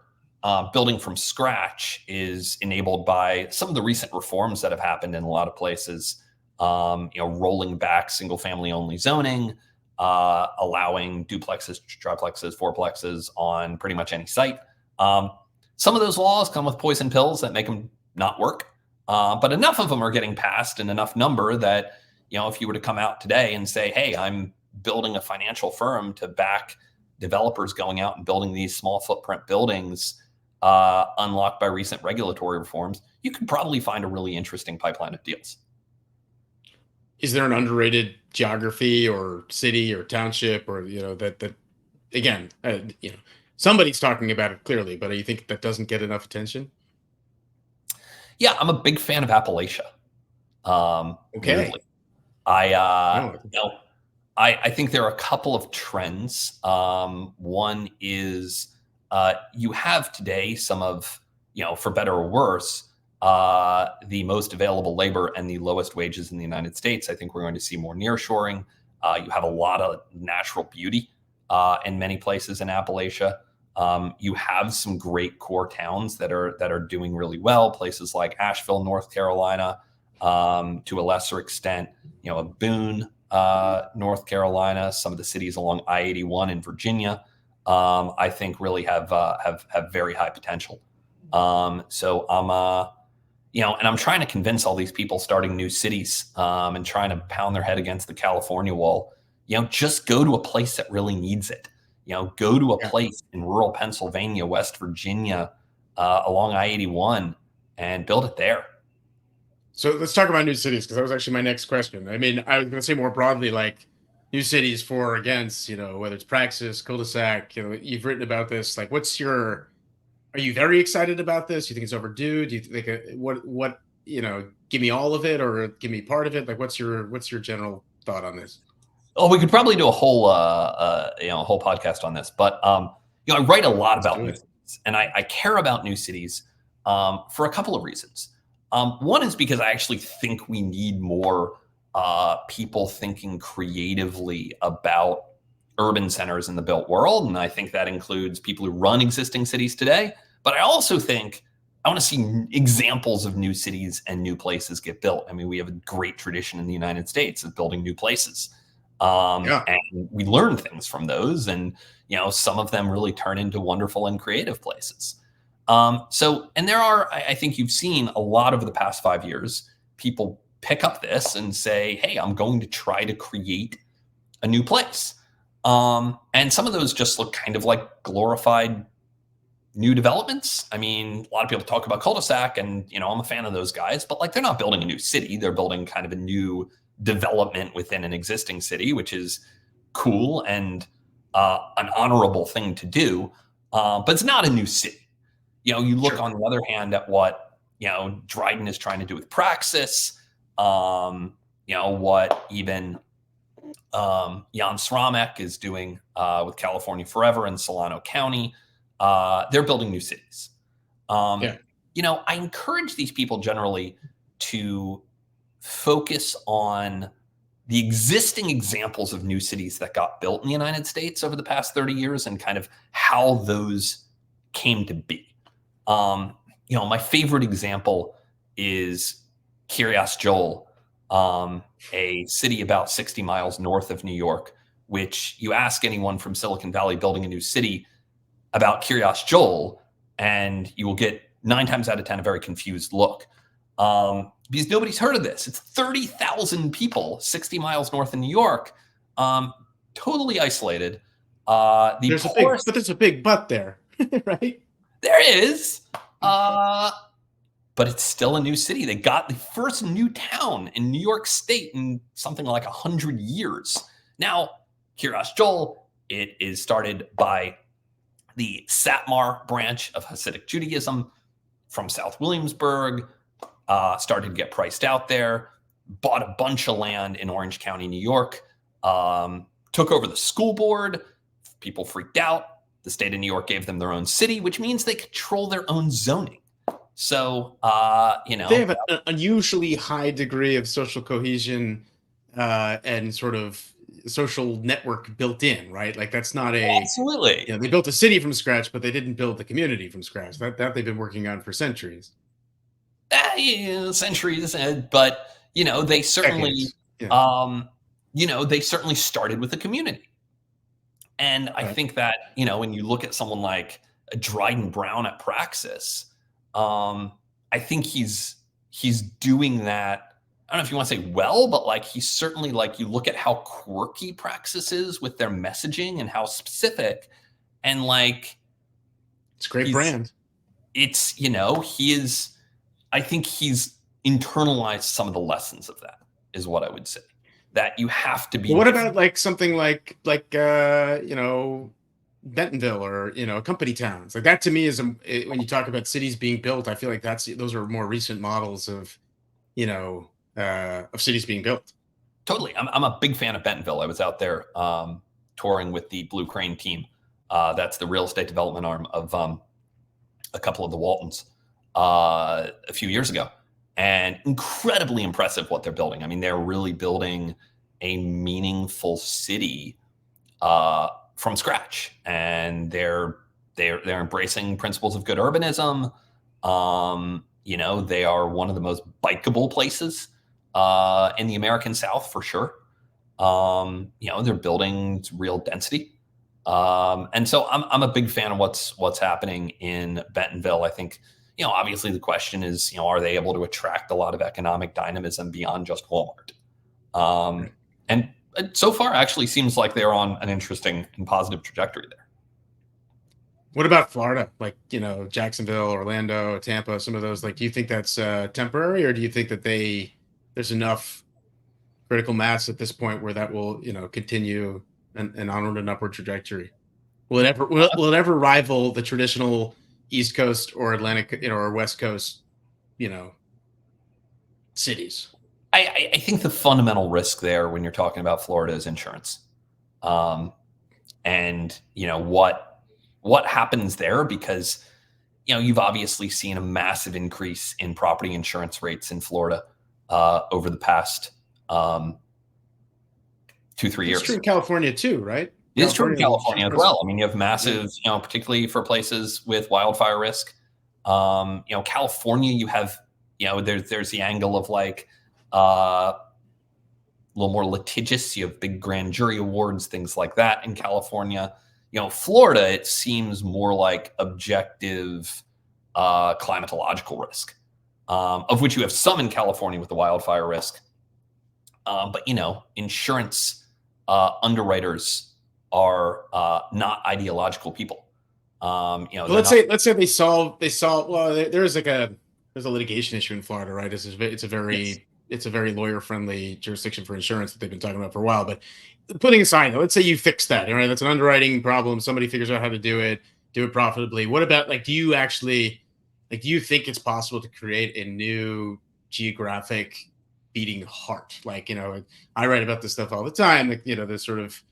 [SPEAKER 2] building from scratch, is enabled by some of the recent reforms that have happened in a lot of places. Rolling back single family only zoning, allowing duplexes, triplexes, fourplexes on pretty much any site. Some of those laws come with poison pills that make them not work. But enough of them are getting passed in enough number that, if you were to come out today and say, hey, I'm building a financial firm to back developers going out and building these small footprint buildings unlocked by recent regulatory reforms, you could probably find a really interesting pipeline of deals.
[SPEAKER 1] Is there an underrated geography or city or township or, that again, somebody's talking about it clearly, but you think that doesn't get enough attention?
[SPEAKER 2] Yeah, I'm a big fan of Appalachia.
[SPEAKER 1] Okay.
[SPEAKER 2] Weirdly. I think there are a couple of trends. One is you have today some of, for better or worse, the most available labor and the lowest wages in the United States. I think we're going to see more nearshoring. You have a lot of natural beauty in many places in Appalachia. You have some great core towns that are doing really well. Places like Asheville, North Carolina, to a lesser extent, Boone, North Carolina, some of the cities along I-81 in Virginia, I think really have very high potential. So and I'm trying to convince all these people starting new cities and trying to pound their head against the California wall. Just go to a place that really needs it. Go to a place in rural Pennsylvania, West Virginia, along I-81, and build it there.
[SPEAKER 1] So let's talk about new cities, because that was actually my next question. I mean, I was going to say more broadly, like new cities for or against, whether it's praxis, cul-de-sac, you've written about this. Like, are you very excited about this? Do you think it's overdue? Do you think what, give me all of it or give me part of it? Like, what's your general thought on this?
[SPEAKER 2] Oh, we could probably do a whole podcast on this, but I write a lot about new cities, and I care about new cities for a couple of reasons. One is because I actually think we need more people thinking creatively about urban centers in the built world, and I think that includes people who run existing cities today. But I also think I want to see examples of new cities and new places get built. I mean, we have a great tradition in the United States of building new places. And we learn things from those, and some of them really turn into wonderful and creative places. And there are, I think you've seen a lot over the past 5 years, people pick up this and say, hey, I'm going to try to create a new place. And some of those just look kind of like glorified new developments. I mean, a lot of people talk about cul-de-sac, and I'm a fan of those guys, but they're not building a new city. They're building kind of a new development within an existing city, which is cool and an honorable thing to do. But it's not a new city. You look on the other hand at what Dryden is trying to do with Praxis. What even Jan Sramek is doing with California Forever in Solano County. They're building new cities. I encourage these people generally to focus on the existing examples of new cities that got built in the United States over the past 30 years and kind of how those came to be. My favorite example is Kiryas Joel, a city about 60 miles north of New York, which you ask anyone from Silicon Valley building a new city about Kiryas Joel, and you will get 9 times out of 10 a very confused look. Because nobody's heard of this. It's 30,000 people, 60 miles north of New York, totally isolated.
[SPEAKER 1] But there's a big but there, right?
[SPEAKER 2] There is, but it's still a new city. They got the first new town in New York State in something like 100 years. Now, Kiryas Joel, it is started by the Satmar branch of Hasidic Judaism from South Williamsburg, started to get priced out there, bought a bunch of land in Orange County, New York, took over the school board. People freaked out. The state of New York gave them their own city, which means they control their own zoning. So,
[SPEAKER 1] They have an unusually high degree of social cohesion and sort of social network built in, right? Like that's not
[SPEAKER 2] absolutely.
[SPEAKER 1] they built a city from scratch, but they didn't build the community from scratch. That they've been working on for centuries.
[SPEAKER 2] Centuries, but they certainly,
[SPEAKER 1] yeah.
[SPEAKER 2] they certainly started with the community. And I think that, when you look at someone like Dryden Brown at Praxis, I think he's doing that. I don't know if you want to say well, but like he's certainly, like, you look at how quirky Praxis is with their messaging and how specific, and like
[SPEAKER 1] it's a great brand.
[SPEAKER 2] It's he is. I think he's internalized some of the lessons of that, is what I would say. That you have to be.
[SPEAKER 1] Well, what about like something like Bentonville or company towns? Like that to me is when you talk about cities being built, I feel like those are more recent models of of cities being built.
[SPEAKER 2] Totally. I'm a big fan of Bentonville. I was out there touring with the Blue Crane team. That's the real estate development arm of a couple of the Waltons a few years ago. And incredibly impressive what they're building. I mean, they're really building a meaningful city from scratch. And they're embracing principles of good urbanism. They are one of the most bikeable places in the American South for sure. They're building real density. And so I'm a big fan of what's happening in Bentonville. I think, obviously the question is, are they able to attract a lot of economic dynamism beyond just Walmart? And so far actually seems like they're on an interesting and positive trajectory there.
[SPEAKER 1] What about Florida? Like, Jacksonville, Orlando, Tampa, some of those, like, do you think that's temporary, or do you think that there's enough critical mass at this point where that will, continue an onward and upward trajectory? Will it ever rival the traditional East Coast or Atlantic, or West Coast, cities?
[SPEAKER 2] I think the fundamental risk there when you're talking about Florida is insurance. And what happens there, because you've obviously seen a massive increase in property insurance rates in Florida over the past 2-3 years.
[SPEAKER 1] It's true in California too, right?
[SPEAKER 2] It's true in California as well. I mean, you have massive, particularly for places with wildfire risk. California, you have, there's the angle of like a little more litigious. You have big grand jury awards, things like that in California. Florida, it seems more like objective climatological risk, of which you have some in California with the wildfire risk. But insurance underwriters are not ideological people.
[SPEAKER 1] Well, let's say they solve. Well, there's a litigation issue in Florida, right? It's a very lawyer friendly jurisdiction for insurance that they've been talking about for a while. But putting aside, let's say you fix that, right? That's an underwriting problem. Somebody figures out how to do it profitably. What about, like, do you think it's possible to create a new geographic beating heart? Like, I write about this stuff all the time. Like, this sort of,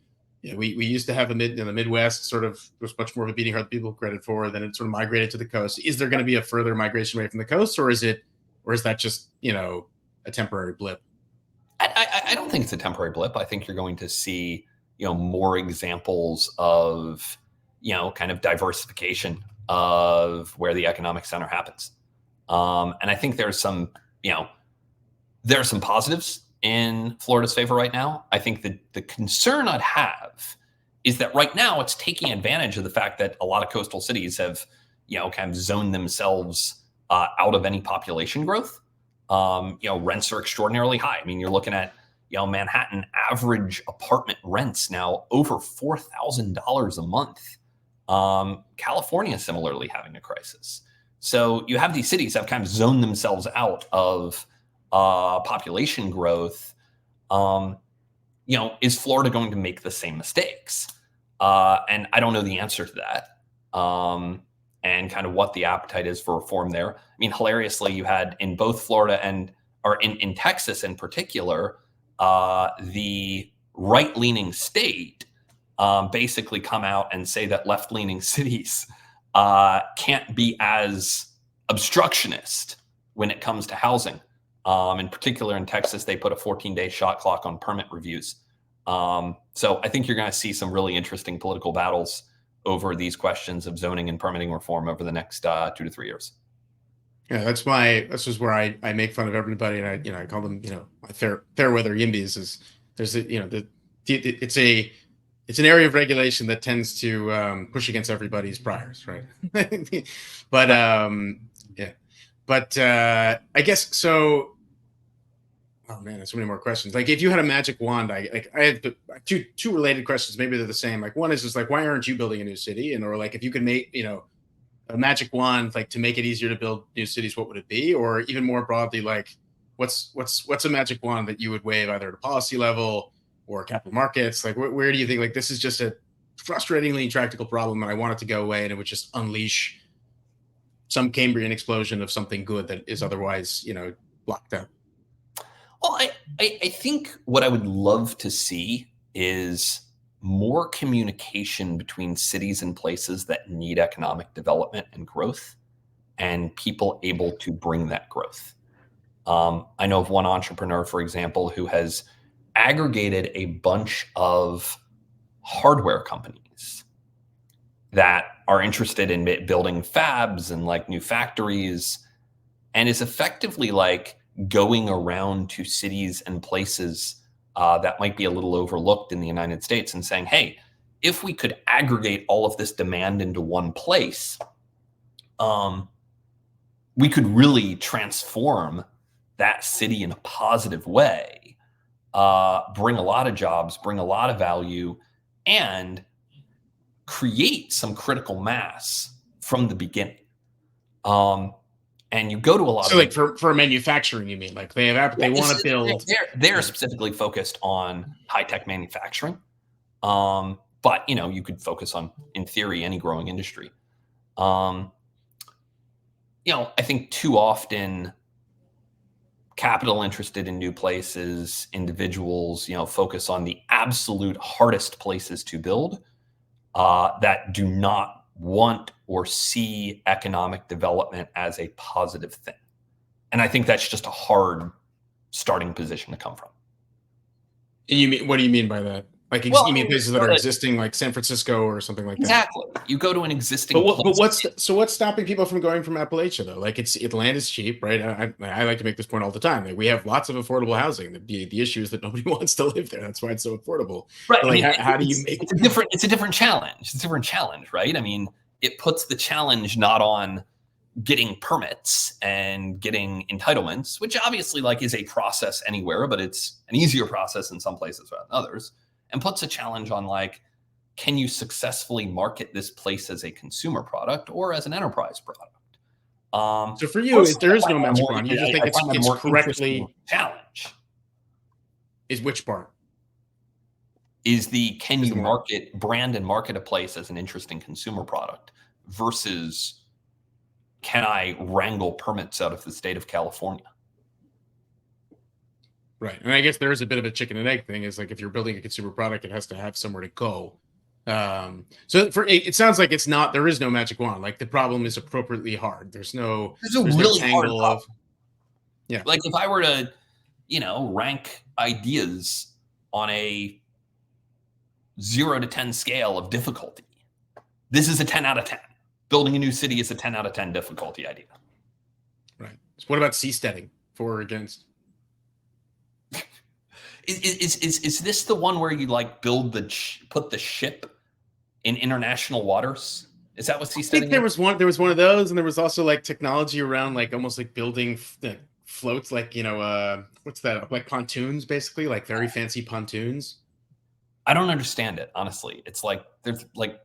[SPEAKER 1] we used to have the Midwest sort of was much more of a beating heart than people credit for. Then it sort of migrated to the coast. Is there going to be a further migration away from the coast, or is that just, a temporary blip?
[SPEAKER 2] I don't think it's a temporary blip. I think you're going to see, more examples of, kind of diversification of where the economic center happens. And I think there's some positives in Florida's favor right now. I think that the concern I'd have is that right now it's taking advantage of the fact that a lot of coastal cities have, kind of zoned themselves out of any population growth. Rents are extraordinarily high. I mean, you're looking at, Manhattan average apartment rents now over $4,000 a month. California similarly having a crisis. So you have these cities that have kind of zoned themselves out of population growth. is Florida going to make the same mistakes? And I don't know the answer to that. And kind of what the appetite is for reform there. I mean, hilariously, you had in both Florida or in Texas in particular, the right-leaning state basically come out and say that left-leaning cities can't be as obstructionist when it comes to housing. In particular, in Texas, they put a 14-day shot clock on permit reviews. So I think you're going to see some really interesting political battles over these questions of zoning and permitting reform over the next 2 to 3 years.
[SPEAKER 1] Yeah, this is where I make fun of everybody, and I call them my fair weather yimbies. Is there's it's an area of regulation that tends to push against everybody's priors, right? But yeah, but I guess so. Oh man, there's so many more questions. Like, if you had a magic wand, I have two related questions. Maybe they're the same. Like, one is just like, why aren't you building a new city? And or like, if you could make a magic wand, like, to make it easier to build new cities, what would it be? Or even more broadly, like, what's a magic wand that you would wave either at a policy level or capital markets? Like, where do you think, like, this is just a frustratingly intractable problem, and I want it to go away, and it would just unleash some Cambrian explosion of something good that is otherwise blocked out?
[SPEAKER 2] Well, I think what I would love to see is more communication between cities and places that need economic development and growth, and people able to bring that growth. I know of one entrepreneur, for example, who has aggregated a bunch of hardware companies that are interested in building fabs and like new factories, and is effectively like going around to cities and places that might be a little overlooked in the United States and saying, hey, if we could aggregate all of this demand into one place, we could really transform that city in a positive way, bring a lot of jobs, bring a lot of value, and create some critical mass from the beginning. And you go to a lot
[SPEAKER 1] So, like, for manufacturing, you mean, like, they want to build.
[SPEAKER 2] They're specifically focused on high tech manufacturing, but you could focus on, in theory, any growing industry. I think too often capital interested in new places, individuals, focus on the absolute hardest places to build that do not want or see economic development as a positive thing. And I think that's just a hard starting position to come from.
[SPEAKER 1] And what do you mean by that? Like, you mean places that are existing, like San Francisco or something like that?
[SPEAKER 2] Exactly. You go to an existing
[SPEAKER 1] But what's stopping people from going from Appalachia, though? Like, land is cheap, right? I like to make this point all the time. Like, we have lots of affordable housing. The issue is that nobody wants to live there. That's why it's so affordable.
[SPEAKER 2] Right.
[SPEAKER 1] But, like, how do you make
[SPEAKER 2] it's a different challenge. It's a different challenge, right? I mean, it puts the challenge not on getting permits and getting entitlements, which obviously like is a process anywhere, but it's an easier process in some places rather than others, and puts a challenge on like, can you successfully market this place as a consumer product or as an enterprise product?
[SPEAKER 1] So for you, there is no magic wand. You just think it's correctly
[SPEAKER 2] challenge.
[SPEAKER 1] Is which part?
[SPEAKER 2] Is can you market, brand and market a place as an interesting consumer product versus can I wrangle permits out of the state of California?
[SPEAKER 1] Right. And I guess there is a bit of a chicken and egg thing. Is like, if you're building a consumer product, it has to have somewhere to go. So it sounds like there is no magic wand. Like, the problem is appropriately hard. There's a really hard problem. Yeah.
[SPEAKER 2] Like, if I were to, rank ideas on a 0 to 10 scale of difficulty, this is a 10 out of 10. Building a new city is a 10 out of 10 difficulty idea.
[SPEAKER 1] Right. So what about seasteading? For or against?
[SPEAKER 2] Is this the one where you like put the ship in international waters? Is that what seasteading? I think
[SPEAKER 1] there was one of those, and there was also like technology around like almost like building floats, like what's that, like pontoons, basically, like very fancy pontoons.
[SPEAKER 2] I don't understand it, honestly. It's like there's like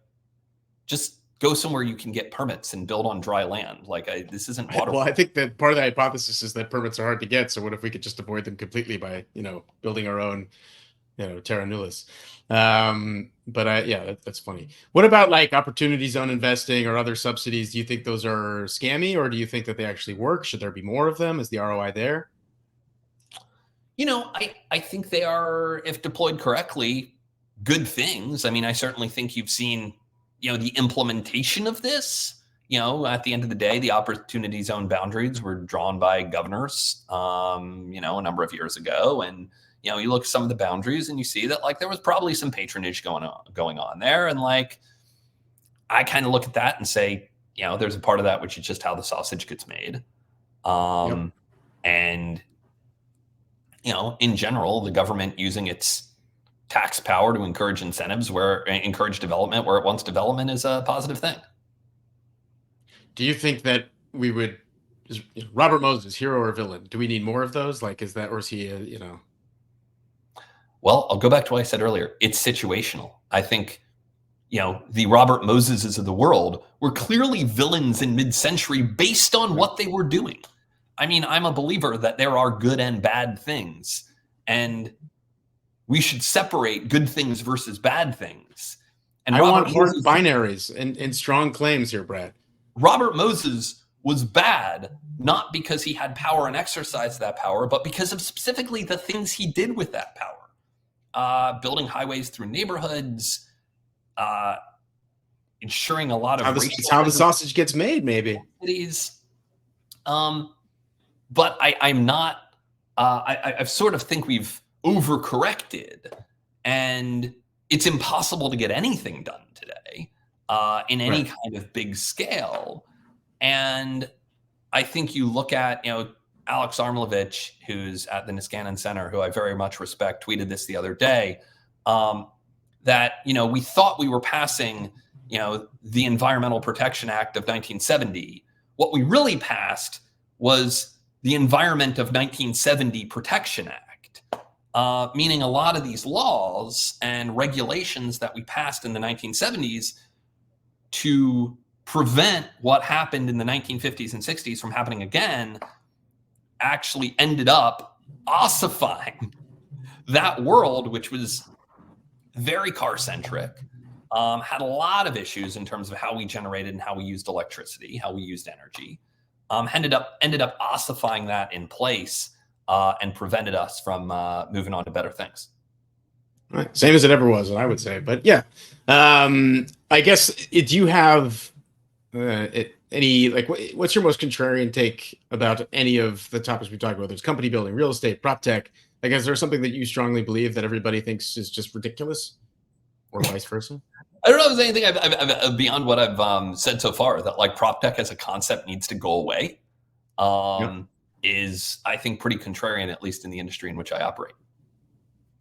[SPEAKER 2] just go somewhere you can get permits and build on dry land. Like, this isn't water.
[SPEAKER 1] Well, I think that part of the hypothesis is that permits are hard to get. So what if we could just avoid them completely by, building our own terra nullius. But yeah, that's funny. What about like opportunity zone investing or other subsidies? Do you think those are scammy, or do you think that they actually work? Should there be more of them? Is the ROI there?
[SPEAKER 2] I think they are, if deployed correctly, good things. I mean, I certainly think you've seen, the implementation of this. At the end of the day, the opportunity zone boundaries were drawn by governors, a number of years ago. And, you look at some of the boundaries and you see that like there was probably some patronage going on there. And like, I kind of look at that and say, there's a part of that which is just how the sausage gets made.
[SPEAKER 1] Yep.
[SPEAKER 2] And in general, the government using its tax power to encourage incentives encourage development where it wants development is a positive thing.
[SPEAKER 1] Do you think that we would, is Robert Moses, hero or villain? Do we need more of those? Like, is that, or is he,
[SPEAKER 2] Well, I'll go back to what I said earlier. It's situational. I think, the Robert Moseses of the world were clearly villains in mid-century based on what they were doing. I mean, I'm a believer that there are good and bad things, and we should separate good things versus bad things. And
[SPEAKER 1] I want hard binaries and strong claims here, Brad.
[SPEAKER 2] Robert Moses was bad, not because he had power and exercised that power, but because of specifically the things he did with that power. Building highways through neighborhoods, ensuring a lot of
[SPEAKER 1] it's how the sausage gets made, maybe.
[SPEAKER 2] Cities. But I'm not. I sort of think we've overcorrected, and it's impossible to get anything done today in any kind of big scale. And I think you look at Alex Armlovich, who's at the Niskanen Center, who I very much respect, tweeted this the other day, that we thought we were passing the Environmental Protection Act of 1970. What we really passed was the Environment of 1970 Protection Act, meaning a lot of these laws and regulations that we passed in the 1970s to prevent what happened in the 1950s and 60s from happening again actually ended up ossifying that world, which was very car-centric, had a lot of issues in terms of how we generated and how we used electricity, how we used energy. Ended up ossifying that in place and prevented us from moving on to better things.
[SPEAKER 1] Right. Same as it ever was, I would say. But yeah, I guess, do you have any, like, what's your most contrarian take about any of the topics we talked about? There's company building, real estate, prop tech. I guess there's something that you strongly believe that everybody thinks is just ridiculous, or vice versa?
[SPEAKER 2] I don't know if there's anything I've beyond what I've said so far, that like Proptech as a concept needs to go away. Is, I think, pretty contrarian, at least in the industry in which I operate.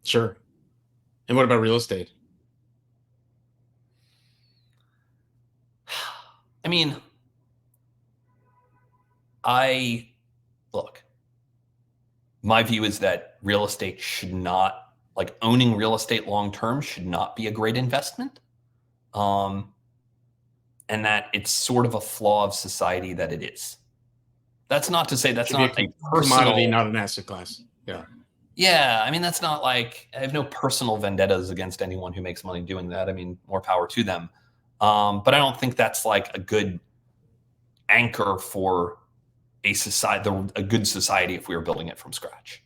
[SPEAKER 1] Sure. And what about real estate?
[SPEAKER 2] I mean, look, my view is that real estate should not, like owning real estate long-term should not be a great investment. And that it's sort of a flaw of society that it is. That's not to say that's not a personal
[SPEAKER 1] commodity, not an asset class. Yeah.
[SPEAKER 2] Yeah. I mean, that's not like, I have no personal vendettas against anyone who makes money doing that. I mean, more power to them. But I don't think that's like a good anchor for a good society if we were building it from scratch.